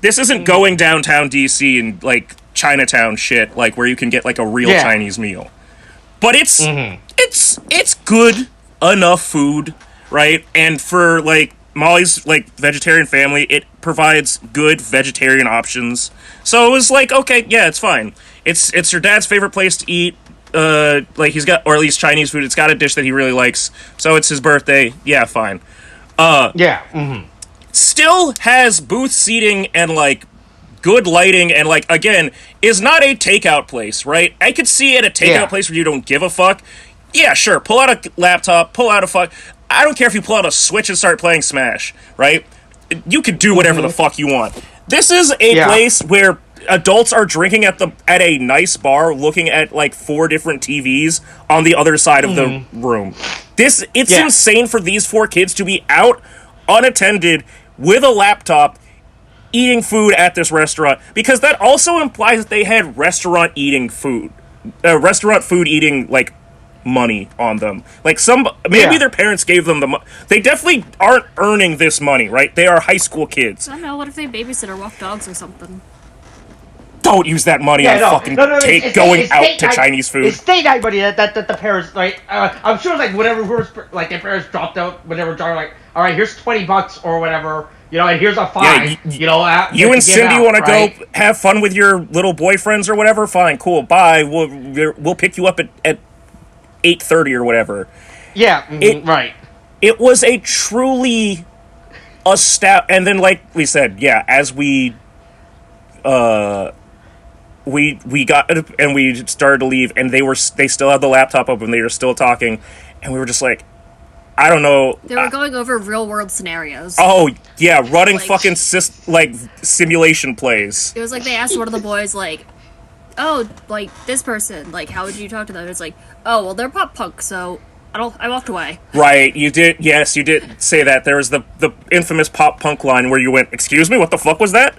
This isn't going downtown DC and like Chinatown shit, like where you can get like a real Chinese meal. But it's good enough food, right? And for like Molly's like vegetarian family, it provides good vegetarian options. So it was like, okay, yeah, it's fine. It's your dad's favorite place to eat. He's got, or at least Chinese food. It's got a dish that he really likes. So it's his birthday. Yeah, fine. Still has booth seating and like good lighting and like again is not a takeout place, right? I could see at a takeout place where you don't give a fuck. Yeah, sure. Pull out a laptop. Pull out a fuck. I don't care if you pull out a Switch and start playing Smash, right? You could do whatever the fuck you want. This is a place where adults are drinking at a nice bar, looking at like 4 different TVs on the other side of the room. It's insane for these 4 kids to be out unattended with a laptop eating food at this restaurant, because that also implies that they had restaurant food eating like money on them. Like maybe their parents gave them the money. They definitely aren't earning this money, right? They are high school kids. I don't know, what if they babysit or walk dogs or something? Don't use that money on going out to Chinese food. It's state night money that the parents, like, I'm sure, like, whatever, like, their parents dropped out, whatever, like, all right, here's $20 or whatever, you know, and here's a fine, you and Cindy want to go have fun with your little boyfriends or whatever? Fine, cool, bye. We'll pick you up at 8:30 or whatever. Yeah, right. It was a truly and then, like we said, as we got and we started to leave, and they still had the laptop open. They were still talking, and we were just like, I don't know. They were going over real world scenarios. Oh yeah, running fucking simulation plays. It was like they asked one of the boys like, "Oh, like this person, like how would you talk to them?" It's like, "Oh, well, they're pop punk, so I walked away." Right, you did. Yes, you did say that. There was the infamous pop punk line where you went, "Excuse me, what the fuck was that?"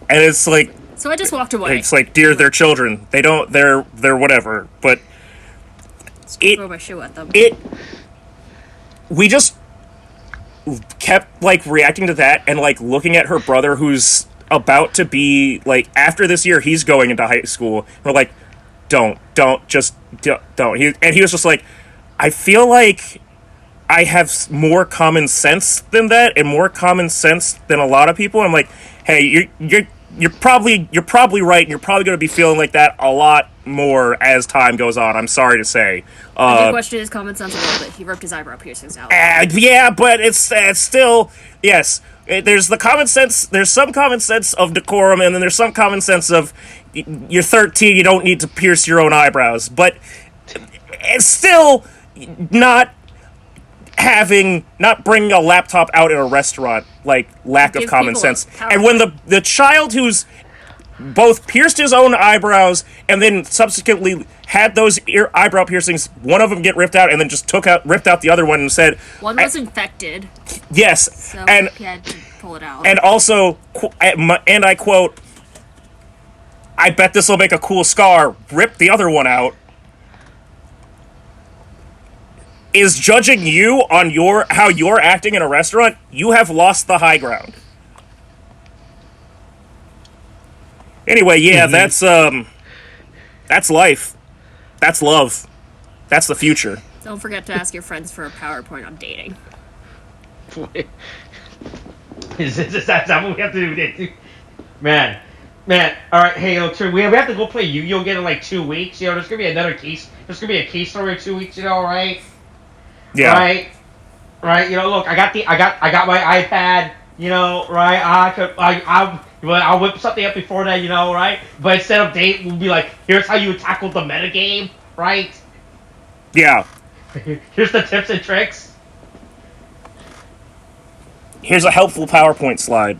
And it's like. So I just walked away. It's like, dear, they're children. They're whatever. But throw my shoe at them. We just kept like reacting to that and like looking at her brother, who's about to be like, after this year, he's going into high school. We're like, don't. He was just like, I feel like I have more common sense than that, and more common sense than a lot of people. I'm like, hey, you're probably right, and you're probably going to be feeling like that a lot more as time goes on. I'm sorry to say. I did question his common sense a little bit. He ripped his eyebrow piercings out. Yeah, but it's still, yes. There's the common sense. There's some common sense of decorum, and then there's some common sense of you're 13. You don't need to pierce your own eyebrows, but it's still not bringing a laptop out in a restaurant, like lack of Give common people sense. power. And when the child who's both pierced his own eyebrows and then subsequently had those eyebrow piercings, one of them get ripped out, and then just ripped out the other one and said, One was infected, yes, so and he had to pull it out. and also, and I quote, "I bet this will make a cool scar." Rip the other one out. Is judging you on how you're acting in a restaurant. You have lost the high ground. Anyway, yeah, that's life. That's love. That's the future. Don't forget to ask your friends for a PowerPoint on dating. Is that what we have to do? Man. All right, hey, True, we have to go play Yu-Gi-Oh! Again in like 2 weeks. There's gonna be another case. There's gonna be a case story in 2 weeks. Right? Yeah. Right. Look, I got my iPad. Right. I'll whip something up before that. Right. But instead of date, we'll be like, here's how you tackle the metagame. Right. Yeah. Here's the tips and tricks. Here's a helpful PowerPoint slide.